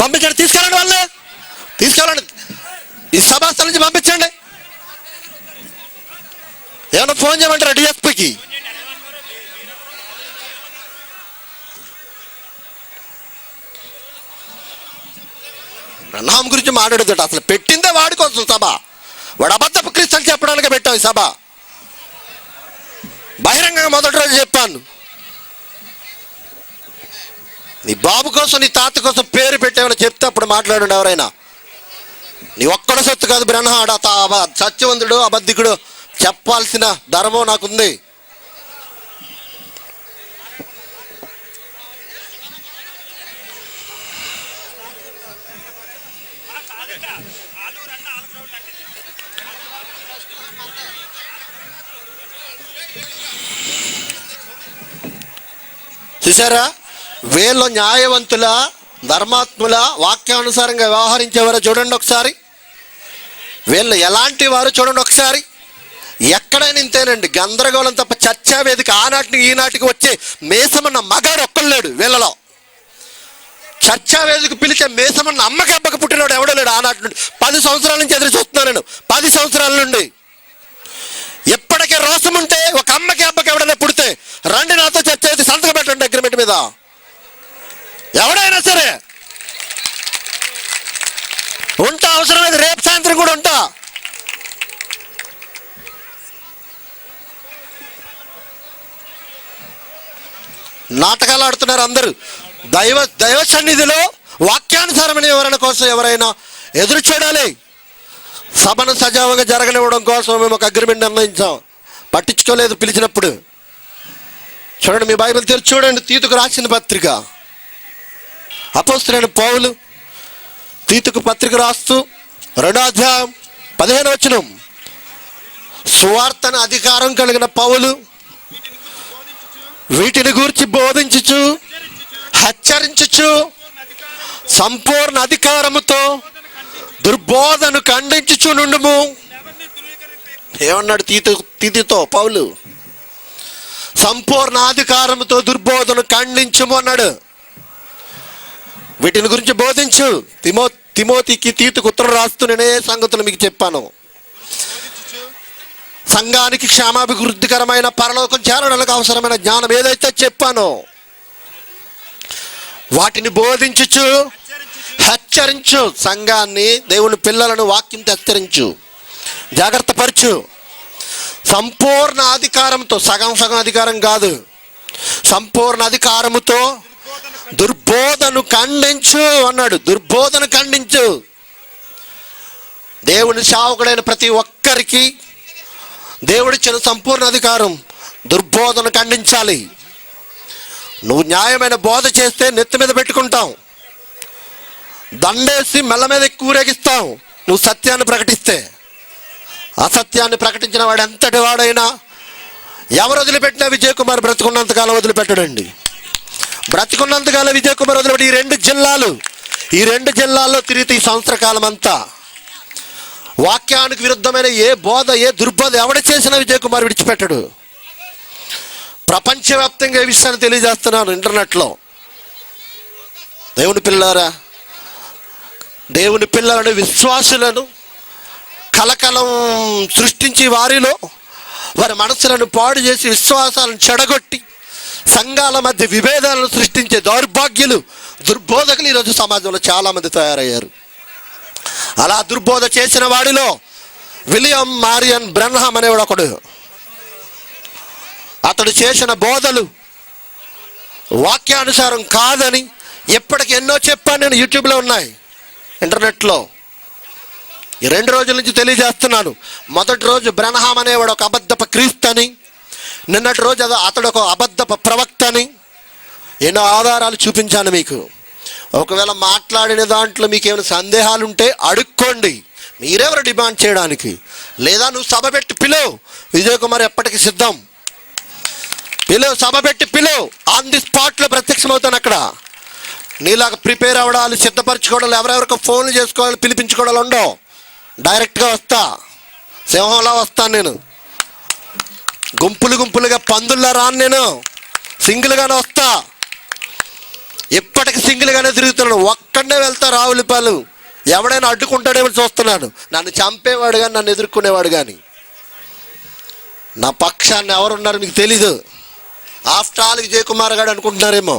పంపించండి, తీసుకెళ్ళండి, వాళ్ళు తీసుకెళ్ళండి, ఈ సభాస్థల నుంచి పంపించండి. ఏమన్నా ఫోన్ చేయమంటారా డిఎస్పీకి? బ్రహ్నాం గురించి మాట్లాడుతుంట. అసలు పెట్టిందే వాడి కోసం సభ. వాడు అబద్ధపు క్రీస్తుని చెప్పడానికి పెట్టాం ఈ సభ. బహిరంగంగా మొదటి రోజు చెప్పాను, నీ బాబు కోసం నీ తాత కోసం పేరు పెట్టామని చెప్తే అప్పుడు మాట్లాడండి ఎవరైనా. నీ ఒక్కడ సొత్తు కాదు బ్రహ్మాడు, సత్యవంతుడు అబద్ధికుడు చెప్పాల్సిన ధర్మం నాకుంది. చూసారా, వీళ్ళు న్యాయవంతుల, ధర్మాత్ముల, వాక్యానుసారంగా వ్యవహరించేవారో చూడండి ఒకసారి. వీళ్ళు ఎలాంటి వారు చూడండి ఒకసారి. ఎక్కడైనా ఇంతేనండి, గందరగోళం తప్ప. చర్చా వేదిక ఆనాటికి ఈనాటికి వచ్చే మేసమన్న మగాడు ఒక్కలేడు వీళ్ళలో. చర్చా వేదిక పిలిచే మేసమన్న అమ్మకి అబ్బకి పుట్టినాడు ఎవడో లేడు ఆనాటి నుండి. 10 సంవత్సరాల నుంచి ఎదురు చూస్తున్నాను నేను, 10 సంవత్సరాల నుండి. ఎప్పటికే రోషం ఉంటే ఒక అమ్మకి అబ్బకి ఎవడైనా పుడితే రండి నాతో చర్చ అయితే సంతకం పెట్టండి అగ్రిమెంట్ మీద. ఎవడైనా సరే ఉంటా, అవసరమైతే రేపు సాయంత్రం కూడా ఉంటా. నాటకాలు ఆడుతున్నారు అందరూ. దైవ సన్నిధిలో వాక్యానుసారమైన వివరణ కోసం ఎవరైనా ఎదురు చూడాలి. సభను సజావుగా జరగనివ్వడం కోసం మేము ఒక అగ్రిమెంట్ నిర్ణయించాం. పట్టించుకోలేదు పిలిచినప్పుడు. చూడండి, మీ బైబిల్ తెరిచి చూడండి. తీతుకు రాసిన పత్రిక, అపోస్తలుడైన పౌలు తీతుకు పత్రిక రాస్తూ 2వ అధ్యాయం 15వ వచనం, సువార్తన అధికారం కలిగిన పౌలు వీటిని గూర్చి బోధించుచు హెచ్చరించుచు సంపూర్ణ అధికారముతో దుర్బోధను ఖండించుచు నుండుము. ఏమన్నాడు తీతుతో పౌలు? సంపూర్ణ అధికారముతో దుర్బోధను ఖండించుము అన్నాడు. వీటిని గురించి బోధించు. తిమోతికి తీతుకు ఉత్తరం రాస్తూ నేనే సంగతులు మీకు చెప్పాను. సంఘానికి క్షేమాభివృద్ధికరమైన పరలోకం చేరడానికి అవసరమైన జ్ఞానం ఏదైతే చెప్పానో వాటిని బోధించుచు హెచ్చరించు. సంఘాన్ని, దేవుని పిల్లలను వాక్యంతో హెచ్చరించు, జాగ్రత్త పరచు. సంపూర్ణ అధికారంతో, సగం అధికారం కాదు, సంపూర్ణ అధికారముతో దుర్బోధను ఖండించు అన్నాడు. దుర్బోధను ఖండించు. దేవుని సేవకుడైన ప్రతి ఒక్కరికి దేవుడిచ్చిన సంపూర్ణ అధికారం దుర్బోధను ఖండించాలి. నువ్వు న్యాయమైన బోధ చేస్తే నెత్తి మీద పెట్టుకుంటాం, దండేసి మెల్ల మీద ఊరేగిస్తాం. నువ్వు సత్యాన్ని ప్రకటిస్తే, అసత్యాన్ని ప్రకటించిన వాడు ఎంతటి వాడైనా, ఎవరు వదిలిపెట్టినా విజయ్ కుమార్ బ్రతుకున్నంతకాలం వదిలిపెట్టడండి. బ్రతికున్నంతకాలం విజయ్ కుమార్ వదిలిపెట్టి ఈ రెండు జిల్లాల్లో తిరిగితే ఈ సంవత్సర కాలం అంతా వాక్యానికి విరుద్ధమైన ఏ బోధ, ఏ దుర్బోధ ఎవడ చేసినా విజయ్ కుమార్ విడిచిపెట్టడు. ప్రపంచవ్యాప్తంగా ఈ విషయాన్ని తెలియజేస్తున్నాను ఇంటర్నెట్లో. దేవుని పిల్లారా, దేవుని పిల్లలను, విశ్వాసులను కలకలం సృష్టించి వారిలో వారి మనసులను పాడు చేసి విశ్వాసాలను చెడగొట్టి సంఘాల మధ్య విభేదాలను సృష్టించే దౌర్భాగ్యులు, దుర్బోధకులు ఈరోజు సమాజంలో చాలామంది తయారయ్యారు. అలా దుర్బోధ చేసిన వాడిలో విలియం మారియన్ బ్రన్హాం అనేవాడు ఒకడు. అతడు చేసిన బోధలు వాక్యానుసారం కాదని ఎప్పటికి ఎన్నో చెప్పాను నేను. యూట్యూబ్లో ఉన్నాయి, ఇంటర్నెట్లో. ఈ 2 రోజుల నుంచి తెలియజేస్తున్నాను. మొదటి రోజు బ్రన్హామ్ అనేవాడు ఒక అబద్ధపు క్రీస్తు అని, నిన్నటి రోజు అతడు ఒక అబద్ధపు ప్రవక్త అని ఎన్నో ఆధారాలు చూపించాను మీకు. ఒకవేళ మాట్లాడిన దాంట్లో మీకు ఏమైనా సందేహాలు ఉంటే అడుక్కోండి, మీరెవరు డిమాండ్ చేయడానికి? లేదా నువ్వు సభ పెట్టి పిలువు, విజయ్ కుమార్ ఎప్పటికీ సిద్ధం. పిలువు, సభ పెట్టి పిలువు, ఆన్ ది స్పాట్లో ప్రత్యక్షమవుతాను అక్కడ. నీలాగా ప్రిపేర్ అవ్వడాలు, సిద్ధపరచుకోవడాలు, ఎవరెవరికి ఫోన్లు చేసుకోవాలి, పిలిపించుకోవడాలు ఉండవు. డైరెక్ట్గా వస్తా, సింహంలా వస్తాను నేను. గుంపులుగా పందుల్లా రాను నేను, సింగిల్గానే వస్తా. ఎప్పటికీ సింగిల్గానే తిరుగుతున్నాను, ఒక్కడే వెళ్తా రావులపాలు. ఎవడైనా అడ్డుకుంటాడేమో చూస్తున్నాను. నన్ను చంపేవాడు కానీ, నన్ను ఎదుర్కొనేవాడు కానీ. నా పక్షాన్ని ఎవరున్నారు మీకు తెలీదు. ఆఫ్టర్ ఆల్ విజయ్ కుమార్ గారు అనుకుంటున్నారేమో.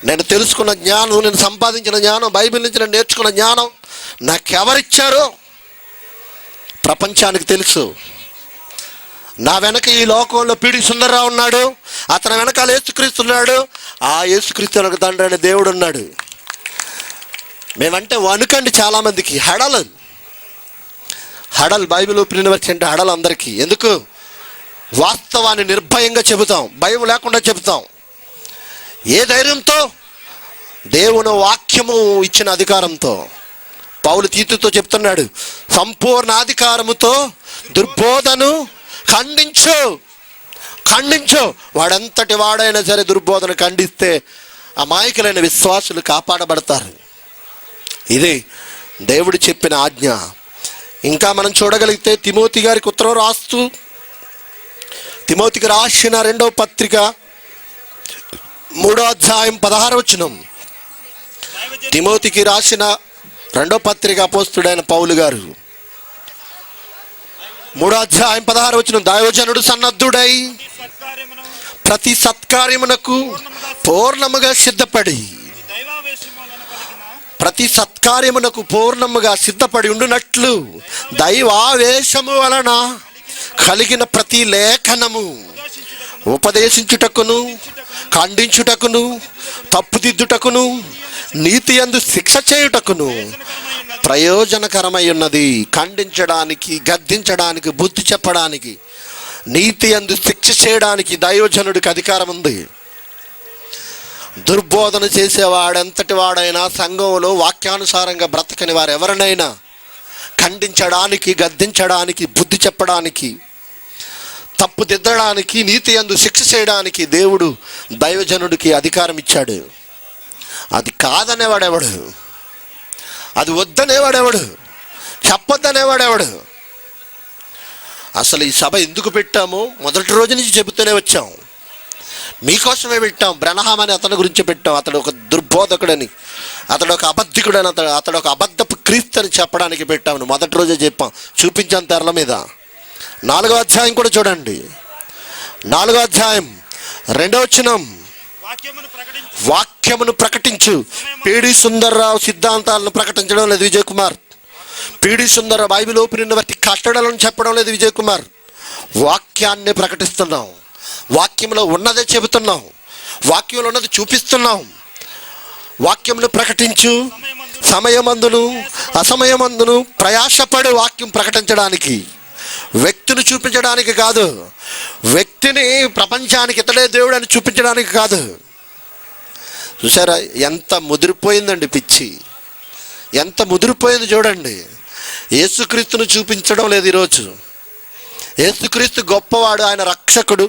నేను తెలుసుకున్న జ్ఞానం, నేను సంపాదించిన జ్ఞానం, బైబిల్ నుంచి నేను నేర్చుకున్న జ్ఞానం నాకెవరిచ్చారో ప్రపంచానికి తెలుసు. నా వెనక ఈ లోకంలో పీడి సుందర్రావు ఉన్నాడు, అతని వెనకాల యేసుక్రీస్తు ఉన్నాడు. ఆ యేసుక్రీస్తు వెనక తండ్రి అనే దేవుడు ఉన్నాడు. మేమంటే వణుకండి చాలామందికి. హడల్ బైబిల్ ఓపెన్ యూనివర్సిటీ అంటే హడల్ అందరికీ. ఎందుకు? వాస్తవాన్ని నిర్భయంగా చెబుతాం, భయం లేకుండా చెబుతాం. ఏ ధైర్యంతో? దేవుని వాక్యము ఇచ్చిన అధికారంతో. పౌలు తీతుతో చెప్తున్నాడు, సంపూర్ణ అధికారముతో దుర్బోధను ఖండించు. వాడంతటి వాడైనా సరే దుర్బోధన ఖండిస్తే అమాయకులైన విశ్వాసులు కాపాడబడతారు. ఇది దేవుడు చెప్పిన ఆజ్ఞ. ఇంకా మనం చూడగలిగితే తిమోతి గారికి ఉత్తరం రాస్తూ, తిమోతికి రాసిన 2వ పత్రిక 3వ అధ్యాయం 16వ వచనం. తిమోతికి రాసిన 2వ పత్రిక అపోస్తుడైన పౌలు గారు 3వ అధ్యాయం 16వ వచనం. దైవజనుడు సన్నద్ధుడై ప్రతి సత్కార్యమునకు పూర్ణముగా సిద్ధపడి, ప్రతి సత్కార్యమునకు పూర్ణముగా సిద్ధపడి ఉండునట్లు దైవావేశము వలన కలిగిన ప్రతి లేఖనము ఉపదేశించుటకును, ఖండించుటకును, తప్పుదిద్దుటకును, నీతి యందు శిక్ష చేయుటకును ప్రయోజనకరమై ఉన్నది. ఖండించడానికి, గద్దించడానికి, బుద్ధి చెప్పడానికి, నీతి యందు శిక్ష చేయడానికి దైవజనుడికి అధికారం ఉంది. దుర్బోధన చేసేవాడెంతటి వాడైనా, సంఘంలో వాక్యానుసారంగా బ్రతకని వారు ఎవరినైనా ఖండించడానికి, గద్దించడానికి, బుద్ధి చెప్పడానికి, తప్పుదిద్దడానికి, నీతి యందు శిక్ష చేయడానికి దేవుడు దైవజనుడికి అధికారం ఇచ్చాడు. అది కాదనేవాడెవడు? అది వద్దనేవాడెవడు? చెప్పొద్దనేవాడెవడు? అసలు ఈ సభ ఎందుకు పెట్టామో మొదటి రోజు నుంచి చెబుతూనే వచ్చాం. మీకోసమే పెట్టాం. బ్రన్హామ్ అని అతని గురించి పెట్టాం. అతడు ఒక దుర్బోధకుడని, అతడు ఒక అబద్ధికుడని, అతడు ఒక అబద్ధపు క్రీస్తు అని చెప్పడానికి పెట్టామని మొదటి రోజే చెప్పాం. చూపించాం తెరల మీద. 4వ అధ్యాయం కూడా చూడండి. 4వ అధ్యాయం 2వ వచనం. వాక్యమును ప్రకటించు. పీడి సుందర్రావు సిద్ధాంతాలను ప్రకటించడం లేదు Vijay Kumar. PD Sundar Rao Bible open university కట్టడాలను చెప్పడం లేదు విజయ్ కుమార్. వాక్యాన్ని ప్రకటిస్తున్నాం. వాక్యంలో ఉన్నదే చెబుతున్నాం. వాక్యంలో ఉన్నది చూపిస్తున్నాం. వాక్యమును ప్రకటించు. సమయమందును అసమయమందును ప్రయాసపడు వాక్యం ప్రకటించడానికి, వ్యక్తిని చూపించడానికి కాదు. వ్యక్తిని ప్రపంచానికి ఇతడే దేవుడు అని చూపించడానికి కాదు. చూసారా ఎంత ముదిరిపోయిందండి పిచ్చి, ఎంత ముదిరిపోయింది చూడండి. యేసుక్రీస్తును చూపించడం లేదు ఈరోజు. యేసుక్రీస్తు గొప్పవాడు, ఆయన రక్షకుడు.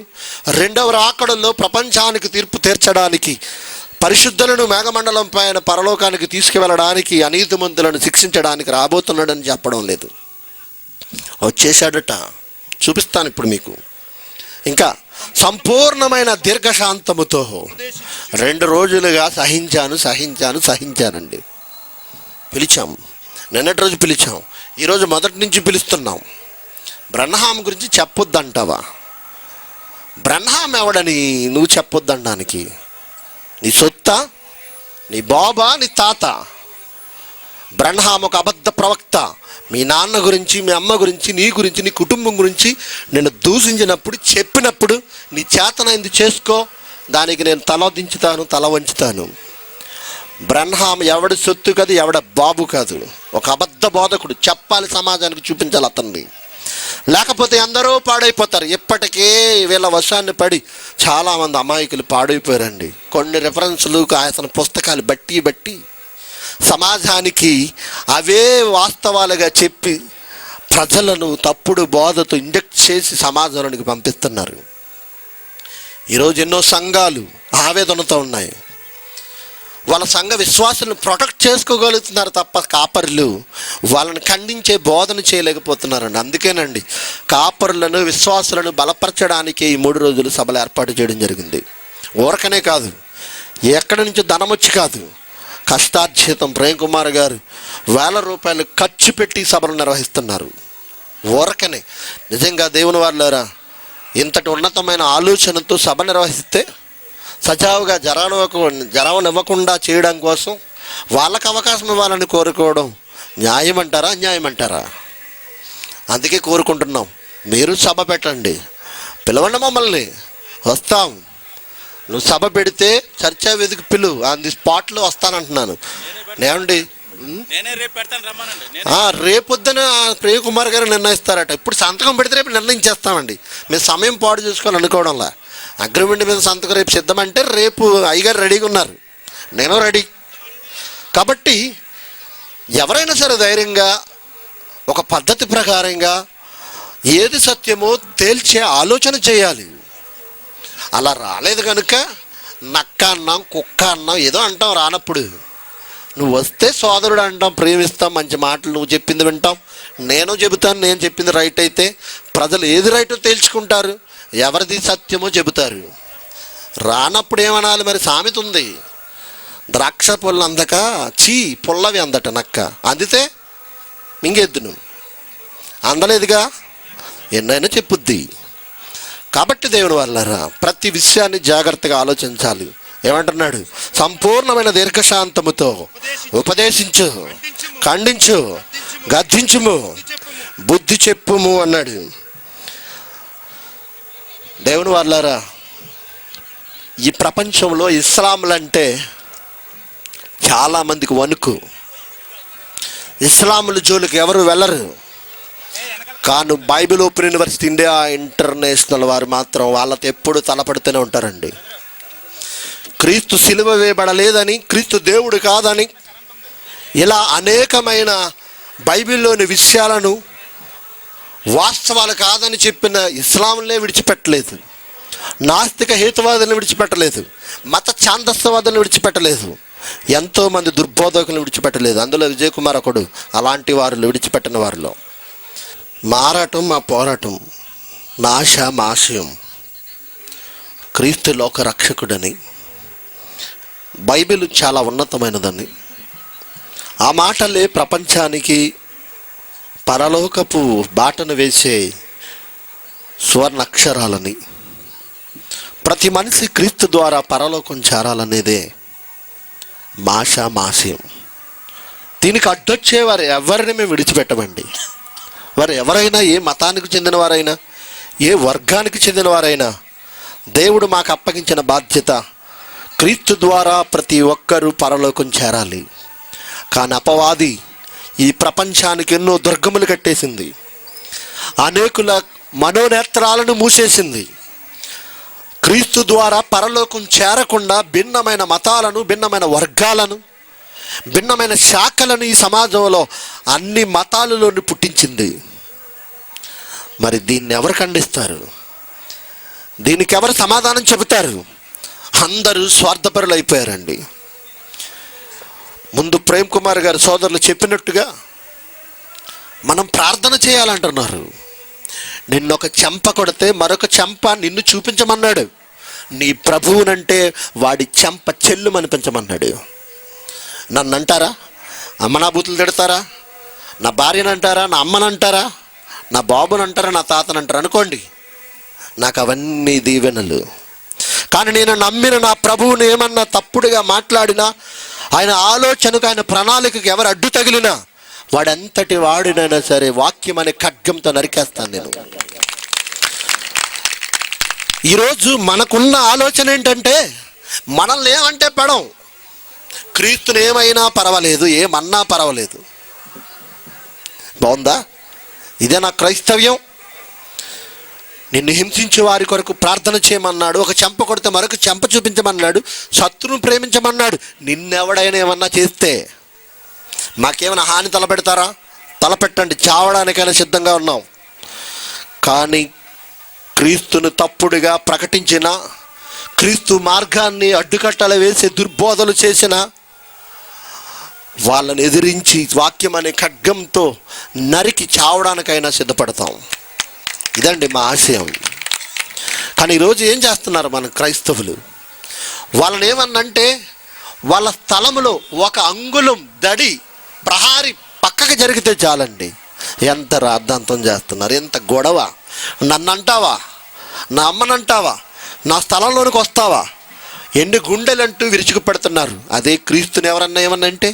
2వ రాకడలో ప్రపంచానికి తీర్పు తీర్చడానికి, పరిశుద్ధులను మేఘమండలం పైన పరలోకానికి తీసుకువెళ్ళడానికి, అనీతిమంతులను శిక్షించడానికి రాబోతున్నాడని చెప్పడం లేదు. వచ్చేసాడట. చూపిస్తాను ఇప్పుడు మీకు. ఇంకా సంపూర్ణమైన దీర్ఘశాంతముతో 2 రోజులుగా సహించానండి. పిలిచాం. నిన్నటి రోజు పిలిచాం, ఈరోజు మొదటి నుంచి పిలుస్తున్నాం. బ్రన్హామ్ గురించి చెప్పొద్దంటావా? బ్రన్హామ్ ఎవడని నువ్వు చెప్పొద్దనడానికి? నీ సొత్తా? నీ బాబా? నీ తాత? బ్రన్హామ్ ఒక అబద్ధ ప్రవక్త. మీ నాన్న గురించి, మీ అమ్మ గురించి, నీ గురించి, నీ కుటుంబం గురించి నేను దూషించినప్పుడు, చెప్పినప్పుడు నీ చేతనైంది చేసుకో, దానికి నేను తల దించుతాను, తల వంచుతాను. బ్రన్హామ్ ఎవడి సొత్తు కాదు, ఎవడ బాబు కాదు. ఒక అబద్ధ బోధకుడు, చెప్పాలి సమాజానికి, చూపించాలి అతన్ని. లేకపోతే అందరూ పాడైపోతారు. ఇప్పటికే వీళ్ళ వశాన్ని పడి చాలామంది అమాయకులు పాడైపోయారండి. కొన్ని రెఫరెన్సులు ఆయన పుస్తకాలు బట్టి సమాజానికి అవే వాస్తవాలుగా చెప్పి ప్రజలను తప్పుడు బోధతో ఇంజెక్ట్ చేసి సమాజంలోనికి పంపిస్తున్నారు. ఈరోజు ఎన్నో సంఘాలు ఆవేదనతో ఉన్నాయి. వాళ్ళ సంఘ విశ్వాసాలను ప్రొటెక్ట్ చేసుకోగలుగుతున్నారు తప్ప కాపరులు వాళ్ళని ఖండించే బోధన చేయలేకపోతున్నారండి. అందుకేనండి కాపరులను విశ్వాసులను బలపరచడానికి ఈ 3 రోజులు సభలు ఏర్పాటు చేయడం జరిగింది. ఊరకనే కాదు, ఎక్కడి నుంచి ధనం వచ్చి కాదు, కష్టార్జితం. ప్రేమ్ కుమార్ గారు ₹1000 ఖర్చు పెట్టి సభలు నిర్వహిస్తున్నారు. ఊరకనే. నిజంగా దేవుని వాళ్ళారా, ఇంతటి ఉన్నతమైన ఆలోచనతో సభ నిర్వహిస్తే సజావుగా జరవనివ్వకుండా చేయడం కోసం వాళ్ళకు అవకాశం ఇవ్వాలని కోరుకోవడం న్యాయం అంటారా, అన్యాయం అంటారా? అందుకే కోరుకుంటున్నాం, మీరు సభ పెట్టండి, పిలవండి, మమ్మల్ని వస్తాం. నువ్వు సభ పెడితే చర్చా వేదిక పిలువు, ఆన్ ది స్పాట్లో వస్తానంటున్నాను. ఏమండి, రేపొద్దున ప్రేమ్ కుమార్ గారు నిర్ణయిస్తారట. ఇప్పుడు సంతకం పెడితే రేపు నిర్ణయించేస్తామండి. మేము సమయం పాడు చేసుకోవాలి అనుకోవడంలా. అగ్రిమెంట్ మీద సంతకం రేపు సిద్ధమంటే రేపు అయ్యగారు రెడీగా ఉన్నారు, నేను రెడీ. కాబట్టి ఎవరైనా సరే ధైర్యంగా ఒక పద్ధతి ప్రకారంగా ఏది సత్యమో తేల్చే ఆలోచన చేయాలి. అలా రాలేదు కనుక నక్క అన్నాం, కుక్క అన్నాం, ఏదో అంటాం. రానప్పుడు నువ్వు వస్తే సోదరుడు అంటాం, ప్రేమిస్తాం, మంచి మాటలు నువ్వు చెప్పింది వింటాం, నేను చెబుతాను, నేను చెప్పింది రైట్ అయితే ప్రజలు ఏది రైటో తేల్చుకుంటారు, ఎవరిది సత్యమో చెబుతారు. రానప్పుడు ఏమనాలి మరి? సామెత ఉంది, ద్రాక్ష పొల్లు అందక పుల్లవి అందట నక్క, అందితే మింగెద్దును, అందలేదుగా ఎన్నైనా చెప్పుద్ది. కాబట్టి దేవుని వాళ్ళారా, ప్రతి విషయాన్ని జాగ్రత్తగా ఆలోచించాలి. ఏమంటున్నాడు? సంపూర్ణమైన దీర్ఘశాంతముతో ఉపదేశించు, ఖండించు, గద్దించుము, బుద్ధి చెప్పుము అన్నాడు. దేవుని వాళ్ళారా, ఈ ప్రపంచంలో ఇస్లాంలంటే చాలామందికి వణుకు. ఇస్లాముల జోలికి ఎవరు వెళ్ళరు. కానీ Bible open university India international వారు మాత్రం వాళ్ళతో ఎప్పుడు తలపడుతూనే ఉంటారండి. క్రీస్తు సిలువ వేయబడలేదని, క్రీస్తు దేవుడు కాదని, ఇలా అనేకమైన బైబిల్లోని విషయాలను వాస్తవాలు కాదని చెప్పిన ఇస్లాంలే విడిచిపెట్టలేదు, నాస్తిక హేతువాదులను విడిచిపెట్టలేదు, మత ఛాందస్యవాదులను విడిచిపెట్టలేదు, ఎంతోమంది దుర్బోధకులను విడిచిపెట్టలేదు. అందులో విజయ్ కుమార్ ఒకడు అలాంటి వారిలో విడిచిపెట్టిన వారిలో. మారాటం మా పోరాటం, నా ఆశ మా ఆశయం క్రీస్తు లోక రక్షకుడని, బైబిల్ చాలా ఉన్నతమైనదని, ఆ మాటలే ప్రపంచానికి పరలోకపు బాటను వేసే సువర్ణ అక్షరాలని, ప్రతి మనిషి క్రీస్తు ద్వారా పరలోకం చేరాలనేదే మాష మాశయం. దీనికి అడ్డొచ్చేవారు ఎవరిని మేము విడిచిపెట్టమండి. వారు ఎవరైనా, ఏ మతానికి చెందిన వారైనా, ఏ వర్గానికి చెందిన వారైనా, దేవుడు మాకు అప్పగించిన బాధ్యత క్రీస్తు ద్వారా ప్రతి ఒక్కరూ పరలోకం చేరాలి. కానీ అపవాది ఈ ప్రపంచానికి ఎన్నో దుర్గములు కట్టేసింది, అనేకుల మనోనేత్రాలను మూసేసింది. క్రీస్తు ద్వారా పరలోకం చేరకుండా భిన్నమైన మతాలను, భిన్నమైన వర్గాలను, భిన్నమైన శాఖలను ఈ సమాజంలో అన్ని మతాలలోని పుట్టించింది. మరి దీన్ని ఎవరు ఖండిస్తారు? దీనికి ఎవరు సమాధానం చెబుతారు? అందరూ స్వార్థపరులు అయిపోయారండి. ముందు ప్రేమ్ కుమార్ గారు సోదరులు చెప్పినట్టుగా మనం ప్రార్థన చేయాలంటున్నారు. నిన్నొక చెంప కొడితే మరొక చెంప నిన్ను చూపించమన్నాడు. నీ ప్రభువునంటే వాడి చెంప చెల్లుమనిపించమన్నాడు. నన్ను అంటారా? అమ్మ నా బూతులు తిడతారా? నా భార్యను అంటారా? నా అమ్మను అంటారా? నా బాబుని అంటారా? నా తాతను అంటారా? అనుకోండి, నాకు అవన్నీ దీవెనలు. కానీ నేను నమ్మిన నా ప్రభువుని ఏమన్నా తప్పుడుగా మాట్లాడినా, ఆయన ఆలోచనకు, ఆయన ప్రణాళికకు ఎవరు అడ్డు తగిలినా, వాడంతటి వాడినైనా సరే వాక్యం అనే ఖడ్గంతో నరికేస్తాను నేను. ఈరోజు మనకున్న ఆలోచన ఏంటంటే, మనల్ని ఏమంటే పడం, క్రీస్తుని ఏమైనా పర్వాలేదు, ఏమన్నా పర్వాలేదు. బాగుందా? ఇదే నా క్రైస్తవ్యం. నిన్ను హింసించే వారి కొరకు ప్రార్థన చేయమన్నాడు. ఒక చెంప కొడితే మరొక చెంప చూపించమన్నాడు. శత్రువును ప్రేమించమన్నాడు. నిన్నెవడైనా ఏమన్నా చేస్తే మాకేమైనా హాని తలపెడతారా? తలపెట్టండి, చావడానికైనా సిద్ధంగా ఉన్నాం. కానీ క్రీస్తును తప్పుడుగా ప్రకటించిన, క్రీస్తు మార్గాన్ని అడ్డుకట్టలు వేసి దుర్బోధలు చేసిన వాళ్ళని ఎదిరించి వాక్యం అనే ఖడ్గంతో నరికి చావడానికైనా సిద్ధపడతాం. ఇదండి మా ఆశయం. కానీ ఈరోజు ఏం చేస్తున్నారు మన క్రైస్తవులు? వాళ్ళని ఏమన్నంటే వాళ్ళ స్థలములో ఒక అంగుళం దడి ప్రహారీ పక్కకి జరిగితే చాలండి, ఎంత రాద్ధాంతం చేస్తున్నారు, ఎంత గొడవ. నన్ను అంటావా, నా అమ్మనంటావా, నా స్థలంలోనికి వస్తావా, ఎన్ని గుండెలంటూ విరుచుకు పెడుతున్నారు. అదే క్రీస్తుని ఎవరన్నా ఏమన్నంటే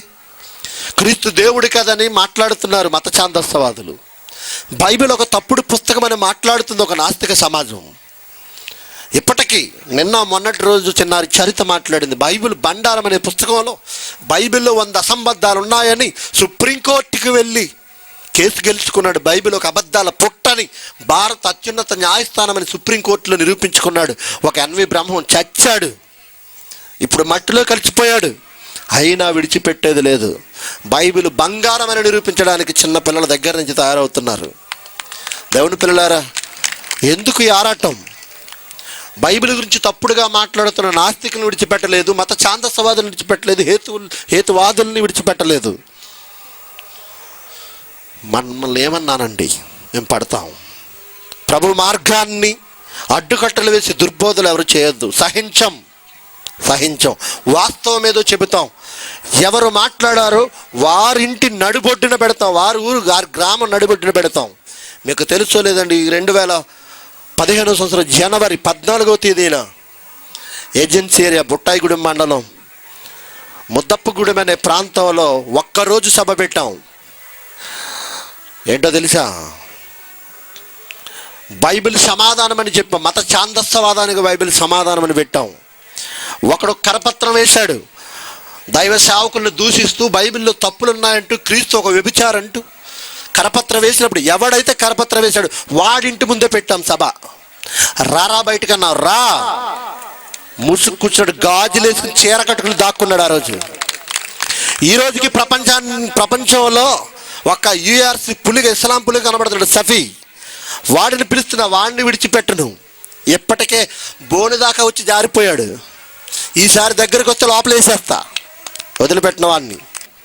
క్రీస్తు దేవుడు కదని మాట్లాడుతున్నారు మత ఛాందస్యవాదులు. బైబిల్ ఒక తప్పుడు పుస్తకం అని మాట్లాడుతుంది ఒక నాస్తిక సమాజం. ఇప్పటికీ నిన్న మొన్నటి రోజు చిన్నారి చరిత మాట్లాడింది. బైబిల్ బండారం అనే పుస్తకంలో బైబిల్లో 100 అసంబద్ధాలు ఉన్నాయని సుప్రీంకోర్టుకి వెళ్ళి కేసు గెలుచుకున్నాడు. బైబిల్ ఒక అబద్ధాల పుట్టని భారత అత్యున్నత న్యాయస్థానం అని సుప్రీంకోర్టులో నిరూపించుకున్నాడు. ఒక ఎన్వి బ్రహ్మం చచ్చాడు, ఇప్పుడు మట్టిలో కలిసిపోయాడు, అయినా విడిచిపెట్టేది లేదు. బైబిల్ బంగారం అని నిరూపించడానికి చిన్న పిల్లల దగ్గర నుంచి తయారవుతున్నారు. దేవుని పిల్లలారా, ఎందుకు ఈ ఆరాటం? బైబిల్ గురించి తప్పుడుగా మాట్లాడుతున్న నాస్తికులను విడిచిపెట్టలేదు, మత ఛాందస్యవాదులను విడిచిపెట్టలేదు, హేతువాదుల్ని విడిచిపెట్టలేదు. మనల్ని ఏమన్నానండి, మేము పడతాం. ప్రభు మార్గాన్ని అడ్డుకట్టలు వేసి దుర్బోధలు ఎవరు చేయొద్దు. సహించం. వాస్తవం ఏదో చెబుతాం. ఎవరు మాట్లాడారో వారింటి నడిబొడ్డున పెడతాం, వారి గ్రామం నడిబొడ్డున పెడతాం. మీకు తెలుసో లేదండి, 2015 సంవత్సరం జనవరి 14వ తేదీన ఏజెన్సీ ఏరియా బుట్టాయిగూడెం మండలం ముద్దప్పగూడెం అనే ప్రాంతంలో ఒక్కరోజు సభ పెట్టాం. ఏంటో తెలుసా? బైబిల్ సమాధానం అని చెప్పాం. మత ఛాందస్యవాదానికి బైబిల్ సమాధానం అని పెట్టాం. ఒకడు కరపత్రం వేశాడు, దైవ సేవకులను దూషిస్తూ బైబిల్లో తప్పులున్నాయంటూ, క్రీస్తు ఒక వ్యభిచారంటూ కరపత్రం వేసినప్పుడు ఎవడైతే కరపత్రం వేశాడు వాడింటి ముందే పెట్టాం సభ. రారా బయటకన్నా, రా. ముసుగు కూర్చోడు, గాజులు వేసుకుని చీర కట్టుకుని దాక్కున్నాడు ఆ రోజు. ఈ రోజుకి ప్రపంచంలో ఒక యూఆర్సీ పులిగా, ఇస్లాం పులిగా కనబడుతున్నాడు సఫీ. వాడిని పిలుస్తున్నా, వాడిని విడిచిపెట్టను. ఎప్పటికే బోను దాకా వచ్చి జారిపోయాడు. ఈసారి దగ్గరికి వస్తే లోపల వేసేస్తా, వదిలిపెట్టిన వాడిని.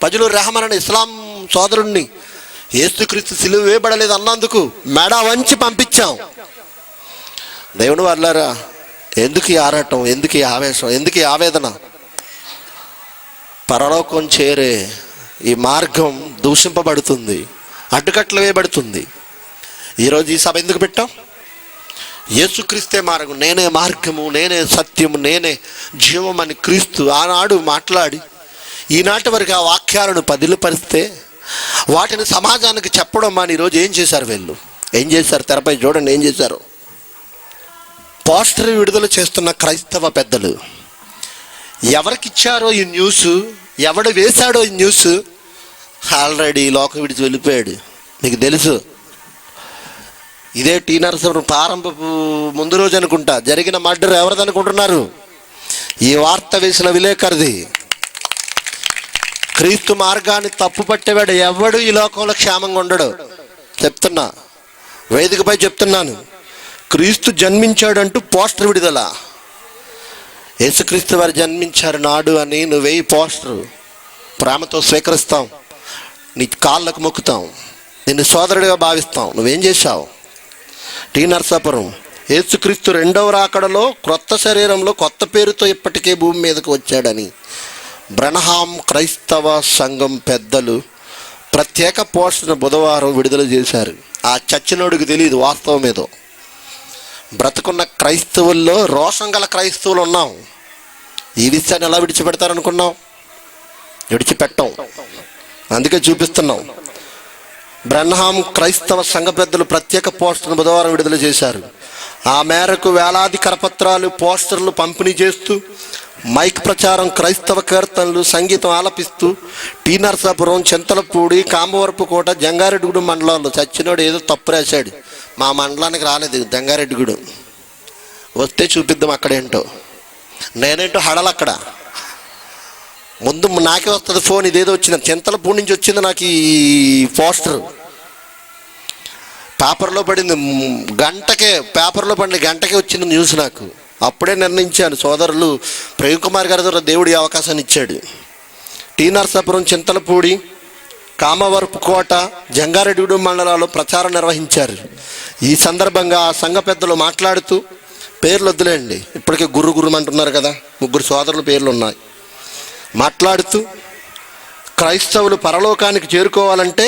ఫజలుర్ రెహమాన్ అనే ఇస్లాం సోదరుణ్ణి యేసుక్రీస్తు సిలువ వేయబడలేదు అన్నందుకు మెడ వంచి పంపించాం. దేవుని వాళ్ళారా, ఎందుకు ఈ ఆరాటం, ఎందుకు ఈ ఆవేశం, ఎందుకు ఈ ఆవేదన? పరలోకం చేరే ఈ మార్గం దూషింపబడుతుంది, అడ్డుకట్లు వేయబడుతుంది. ఈరోజు ఈ సభ ఎందుకు పెట్టాం? యేసుక్రీస్తే మార్గం, నేనే మార్గము, నేనే సత్యము, నేనే జీవం అని క్రీస్తు ఆనాడు మాట్లాడి ఈనాటి వరకు ఆ వాక్యాలను పదిలపరిస్తే వాటిని సమాజానికి చెప్పడం అని ఈరోజు ఏం చేశారు వీళ్ళు? ఏం చేశారు? తెరపై చూడండి ఏం చేశారు. పోస్టర్ విడుదల చేస్తున్న క్రైస్తవ పెద్దలు ఎవరికిచ్చారో ఈ న్యూస్, ఎవడు వేశాడో ఈ న్యూస్ ఆల్రెడీ లోకం విడిచి వెళ్ళిపోయాడు. మీకు తెలుసు. ఇదే టీ నరసింహం ప్రారంభపు ముందు రోజు అనుకుంటా జరిగిన మర్డర్ ఎవరిది అనుకుంటున్నారు? ఈ వార్త వేసిన విలేకరిది. క్రీస్తు మార్గాన్ని తప్పు పట్టేవాడు ఎవడు ఈ లోకంలో క్షేమంగా ఉండడు. చెప్తున్నా, వేదికపై చెప్తున్నాను. క్రీస్తు జన్మించాడంటూ పోస్టర్ విడుదల. యేసుక్రీస్తు వారు జన్మించారు నాడు అని నువ్వు వేయి పోస్టర్, ప్రేమతో స్వీకరిస్తాం, నీ కాళ్ళకు మొక్కుతాం, నిన్ను సోదరుడిగా భావిస్తాం. నువ్వేం చేశావు? టీ నరసాపురం యేసుక్రీస్తు 2వ రాకడలో క్రొత్త శరీరంలో కొత్త పేరుతో ఇప్పటికే భూమి మీదకు వచ్చాడని బ్రహ్మాం క్రైస్తవ సంఘం పెద్దలు ప్రత్యేక పోస్టర్ను బుధవారం విడుదల చేశారు. ఆ చచ్చినోడికి తెలియదు వాస్తవం ఏదో. బ్రతుకున్న క్రైస్తవుల్లో రోషం గల క్రైస్తవులు ఉన్నాం. ఈ విషయాన్ని ఎలా విడిచిపెడతారనుకున్నాం? విడిచిపెట్టాం, అందుకే చూపిస్తున్నాం. బ్రహ్మాం క్రైస్తవ సంఘ పెద్దలు ప్రత్యేక పోస్టర్ను బుధవారం విడుదల చేశారు. ఆ మేరకు వేలాది కరపత్రాలు, పోస్టర్లు పంపిణీ చేస్తూ మైక్ ప్రచారం, క్రైస్తవ కీర్తనలు, సంగీతం ఆలపిస్తూ టీ నరసాపురం, చింతలపూడి, కామవరపుకోట, జంగారెడ్డిగూడెం మండలాల్లో చచ్చినోడు ఏదో తప్పు రాశాడు. మా మండలానికి రాలేదు జంగారెడ్డిగూడెం. వస్తే చూపిద్దాం అక్కడేంటో. నేనేంటో హడలు అక్కడ. ముందు నాకే వస్తుంది ఫోన్, ఇదేదో వచ్చింది చింతలపూడి నుంచి వచ్చింది నాకు ఈ పోస్టర్. పేపర్లో పడింది పేపర్లో పడిన గంటకే వచ్చింది న్యూస్. నాకు అప్పుడే నిర్ణయించాను, సోదరులు ప్రేమ్ కుమార్ గారి ద్వారా దేవుడి అవకాశాన్ని ఇచ్చాడు. టీ నరసాపురం, చింతలపూడి, కామవరపుకోట, జంగారెడ్డిగూడెం మండలాల్లో ప్రచారం నిర్వహించారు. ఈ సందర్భంగా ఆ సంఘ పెద్దలు మాట్లాడుతూ, పేర్లు వద్దులేండి ఇప్పటికే గుర్రు అంటున్నారు కదా, 3 సోదరుల పేర్లు ఉన్నాయి. మాట్లాడుతూ క్రైస్తవులు పరలోకానికి చేరుకోవాలంటే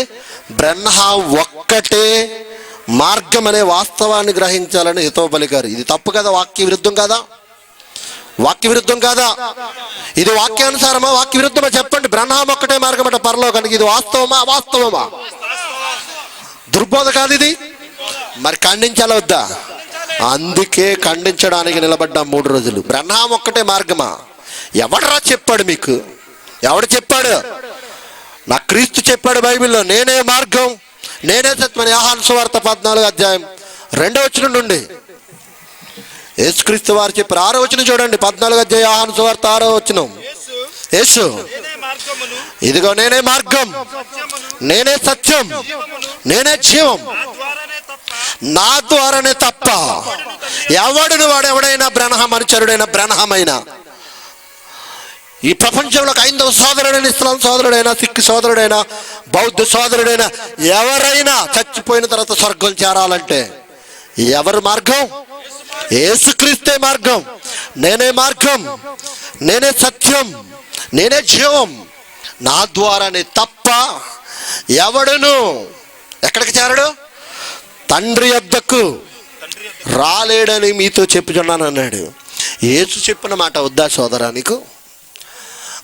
బ్రహ్మం ఒక్కటే మార్గం అనే వాస్తవాన్ని గ్రహించాలని హితవు పలికారు. ఇది తప్పు కదా? వాక్య విరుద్ధం కాదా? వాక్య విరుద్ధం కాదా? ఇది వాక్యానుసారమా, వాక్య విరుద్ధమా? చెప్పండి. బ్రహ్మం ఒక్కటే మార్గం అంటే పరలోకానికి. ఇది వాస్తవమా? దుర్బోధ కాదు ఇది. మరి ఖండించాలా వద్దా? అందుకే ఖండించడానికి నిలబడ్డాం 3 రోజులు. బ్రహ్మం ఒక్కటే మార్గమా? ఎవడరా చెప్పాడు మీకు? ఎవడు చెప్పాడు? నా క్రీస్తు చెప్పాడు బైబిల్లో, నేనే మార్గం, నేనే సత్యం. యోహాను సువార్త 14 నుండి యేసుక్రీస్తు వారు చెప్పారు. 6 చూడండి, 14 యోహాను సువార్త 6. యేసు, ఇదిగో నేనే మార్గం, నేనే సత్యం, నేనే జీవం, నా ద్వారానే తప్ప ఎవడైనా బ్రహ్మం అనుచరుడైనా బ్రహ్మమైనా ఈ ప్రపంచంలో హైందవ సోదరుడైనా, ఇస్లాం సోదరుడైనా, సిక్ సోదరుడైనా, బౌద్ధ సోదరుడైనా ఎవరైనా చచ్చిపోయిన తర్వాత స్వర్గం చేరాలంటే ఎవరు మార్గం? యేసుక్రీస్తే మార్గం. నేనే మార్గం, నేనే సత్యం, నేనే జీవం, నా ద్వారానే తప్ప ఎవడును ఎక్కడికి చేరడు? తండ్రి యొద్దకు రాలేడని మీతో చెప్పుచున్నాను అన్నాడు. యేసు చెప్పిన మాట వద్దా సోదరా నీకు?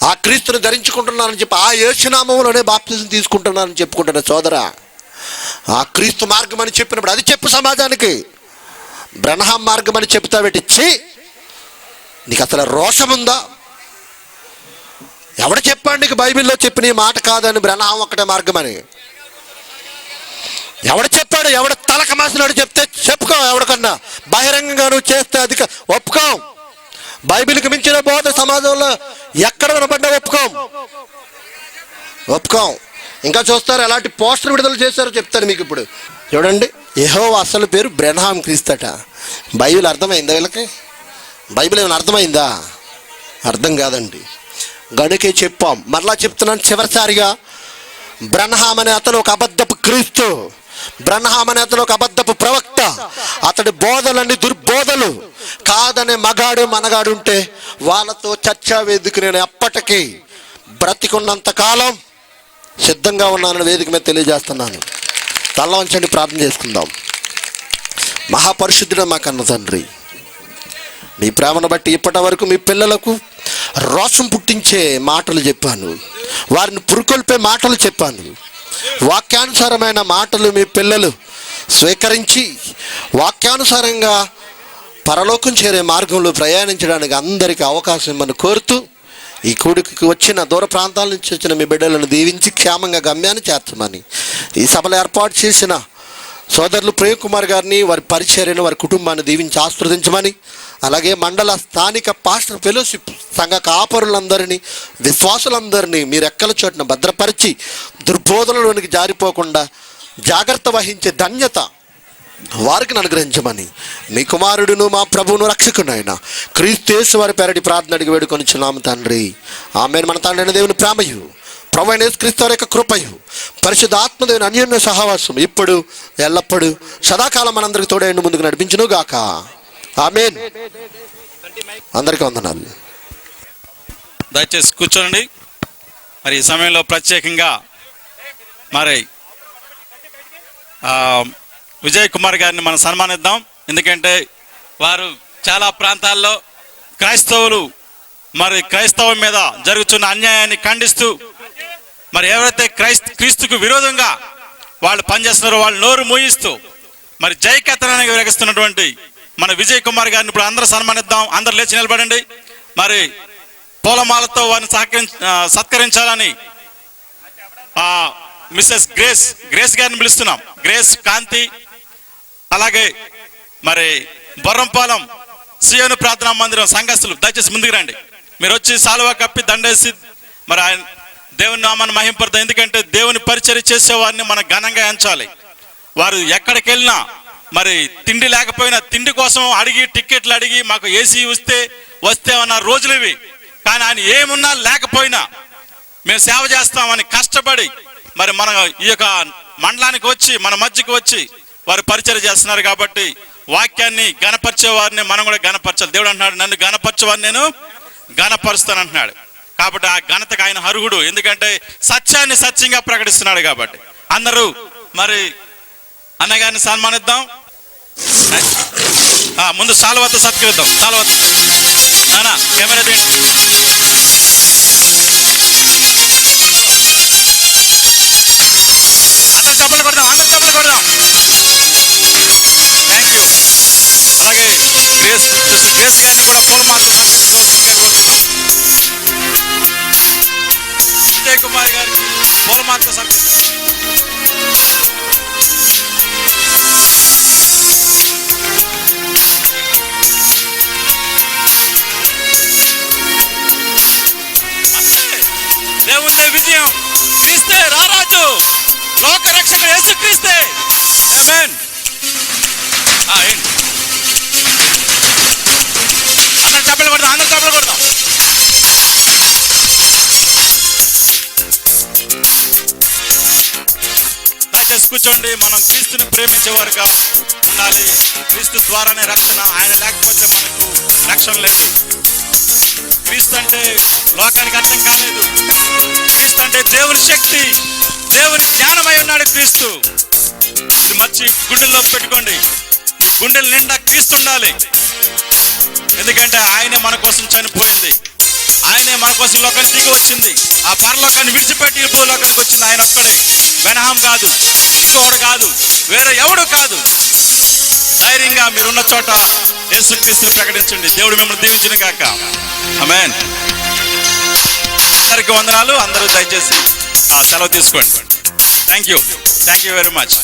ఆ క్రీస్తుని ధరించుకుంటున్నానని చెప్పి, ఆ యేసునామంలోనే బాప్తిజం తీసుకుంటున్నానని చెప్పుకుంటున్నా సోదరా. ఆ క్రీస్తు మార్గం అని చెప్పినప్పుడు అది చెప్పు సమాజానికి. బ్రహ్మం మార్గం అని చెప్తావేటిచ్చి నీకు అసలు రోషం ఉందా? ఎవడు చెప్పాడు నీకు బైబిల్లో చెప్పిన ఈ మాట కాదని, బ్రహ్మం ఒక్కటే మార్గం అని? ఎవడు చెప్పాడు? ఎవడ తలక మాసినాడు చెప్తే చెప్పుకో. ఎవడికన్నా బహిరంగంగా నువ్వు చేస్తే అది ఒప్పుకో. బైబిల్కి మించిన బోధ సమాజంలో ఎక్కడ వినపడ్డా ఒప్పుకోం. ఇంకా చూస్తారు ఎలాంటి పోస్టర్ విడుదల చేశారో చెప్తాను మీకు ఇప్పుడు. చూడండి, యెహోవా అసలు పేరు బ్రహ్మం క్రీస్తట. బైబిల్ అర్థమైందా వీళ్ళకి? బైబిల్ ఏమైనా అర్థమైందా? అర్థం కాదండి. గనుకే చెప్పాం, మరలా చెప్తున్నాను చివరిసారిగా. బ్రహ్మం అనే అతను ఒక అబద్ధపు క్రీస్తు, బ్రహ్మం అనే అతను ఒక అబద్ధపు ప్రవక్త. అతడి బోధలన్నీ దుర్బోధలు. కాదనే మగాడు మనగాడు ఉంటే వాళ్ళతో చర్చా వేదిక నేను ఎప్పటికీ బ్రతికున్నంత కాలం సిద్ధంగా ఉన్నానని వేదిక మీద తెలియజేస్తున్నాను. తల వంచండి, ప్రార్థన చేసుకుందాం. మహాపరిశుద్ధుడు మా కన్న తండ్రి, మీ ప్రేమను బట్టి ఇప్పటి వరకు మీ పిల్లలకు రోషం పుట్టించే మాటలు చెప్పాను, వారిని పురుకొల్పే మాటలు చెప్పాను. వాక్యానుసారమైన మాటలు మీ పిల్లలు స్వీకరించి వాక్యానుసారంగా పరలోకం చేరే మార్గంలో ప్రయాణించడానికి అందరికీ అవకాశం ఇమ్మని కోరుతూ, ఈ కూడికి వచ్చిన దూర ప్రాంతాల నుంచి వచ్చిన మీ బిడ్డలను దీవించి క్షేమంగా గమ్యాన్ని చేర్చమని, ఈ సభలో ఏర్పాటు చేసిన సోదరులు ప్రేమ్ కుమార్ గారిని, వారి పరిచర్యను, వారి కుటుంబాన్ని దీవించి ఆశీర్వదించమని, అలాగే మండల స్థానిక పాస్టర్ ఫెలోషిప్ సంఘ కాపరులందరినీ, విశ్వాసులందరినీ మీరు ఎక్కల చోటున భద్రపరిచి దుర్బోధనలోనికి జారిపోకుండా జాగ్రత్త వహించే ధన్యత వారికి అనుగ్రహించమని మీ కుమారుడును మా ప్రభువును రక్షకునైన క్రీస్తు యేసు వారి పేరటి ప్రార్థన అడిగి వేడుకొనిచున్నాము తండ్రి. ఆమేన్. మన తండ్రి అయిన దేవుని ప్రేమయు, ప్రభువైన యేసుక్రీస్తు వారి యొక్క కృపయు, పరిశుద్ధ ఆత్మదేవుని అన్యోన్య సహవాసం ఇప్పుడు ఎల్లప్పుడు సదాకాలం మనందరికి తోడైండి ముందుకు నడిపించును గాక. ఆమేన్. అందరికీ వందనాలు. దయచేసి కూర్చోండి. మరి ఈ సమయంలో ప్రత్యేకంగా మరి విజయ్ కుమార్ గారిని మనం సన్మానిద్దాం. ఎందుకంటే వారు చాలా ప్రాంతాల్లో క్రైస్తవులు మరి క్రైస్తవం మీద జరుగుతున్న అన్యాయాన్ని ఖండిస్తూ, మరి ఎవరైతే క్రీస్తుకు విరోధంగా వాళ్ళు పనిచేస్తున్నారో వాళ్ళు నోరు మూయిస్తూ మరి జయకేతనానికి వెలిగిస్తున్నటువంటి మన విజయ్ కుమార్ గారిని ఇప్పుడు అందరూ సన్మానిద్దాం. అందరు లేచి నిలబడండి. మరి పూలమాలతో వారిని సత్కరించాలని మిస్సెస్ గ్రేస్ గారిని పిలుస్తున్నాం. గ్రేస్ కాంతి, అలాగే మరి బొర్రంపాలెం సియోను ప్రార్థనా మందిరం సంఘస్థులు దయచేసి ముందుకు రండి. మీరు వచ్చి సాలువా కప్పి దండేసి మరి ఆయన దేవుని నామాన్ని మహింపడతాం. ఎందుకంటే దేవుని పరిచర్య చేసే వారిని మనం ఘనంగా ఎంచాలి. వారు ఎక్కడికి వెళ్ళినా మరి తిండి లేకపోయినా తిండి కోసం అడిగి టిక్కెట్లు అడిగి మాకు ఏసీ వస్తే అన్న రోజులు ఇవి. కానీ ఆయన ఏమున్నా లేకపోయినా మేము సేవ చేస్తామని కష్టపడి మరి మన ఈ యొక్క మండలానికి వచ్చి మన మధ్యకి వచ్చి వారు పరిచర్య చేస్తున్నారు. కాబట్టి వాక్యాన్ని గణపరిచే వారిని మనం కూడా గణపరచాలి. దేవుడు అంటున్నాడు, నన్ను గణపరిచేవారిని నేను గణపరుస్తాను అంటున్నాడు. కాబట్టి ఆ ఘనతకు ఆయన అర్హుడు. ఎందుకంటే సత్యాన్ని సత్యంగా ప్రకటిస్తున్నాడు. కాబట్టి అందరూ మరి అన్నగారిని సన్మానిద్దాం. ముందు సాల్వతో సత్కరిద్దాం. సాల్వతో నానా కెమెరా తీయండి. అందరు చప్పట్లు కొడదాం. Thank you. అలాగే గ్రేస్ గారిని కూడా పూలమాలతో సత్కరించవలసిందిగా కోరుతున్నాం. విజయ్ కుమార్ గారికి పూలమాలతో సత్కరిస్తాం. దేవుని విజయం క్రీస్తే రారాజు, లోక రక్షకుడు యేసు క్రీస్తే. ఆమేన్. అందరు చప్పట్లు కొడదాం. దయచేసి కూర్చోండి. మనం క్రీస్తుని ప్రేమించేవారుగా ఉండాలి. క్రీస్తు ద్వారానే రక్షణ. ఆయన లేకపోతే మనకు రక్షణ లేదు. క్రీస్తు అంటే లోకానికి అర్థం కాలేదు. క్రీస్తు అంటే దేవుని శక్తి, దేవుని జ్ఞానమై ఉన్నాడు క్రీస్తు. ఇది మర్చి గుండెల్లో పెట్టుకోండి. మీ గుండెల నిండా క్రీస్తు ఉండాలి. ఎందుకంటే ఆయనే మన కోసం చనిపోయింది. ఆయనే మన కోసం లోకానికి దిగి వచ్చింది. ఆ పరలోకాన్ని విడిచిపెట్టి ఈ భూలోకానికి వచ్చింది ఆయన ఒక్కడే. బెనహాం కాదు, ఇంకొకడు కాదు, వేరే ఎవడు కాదు. ధైర్యంగా మీరున్న చోట యేసుక్రీస్తుని ప్రకటించండి. దేవుడు మిమ్మల్ని దీవించును గాక. ఆమేన్. అందరికీ వందనాలు. అందరూ దయచేసి సెలవు తీసుకోండి. Thank you very much.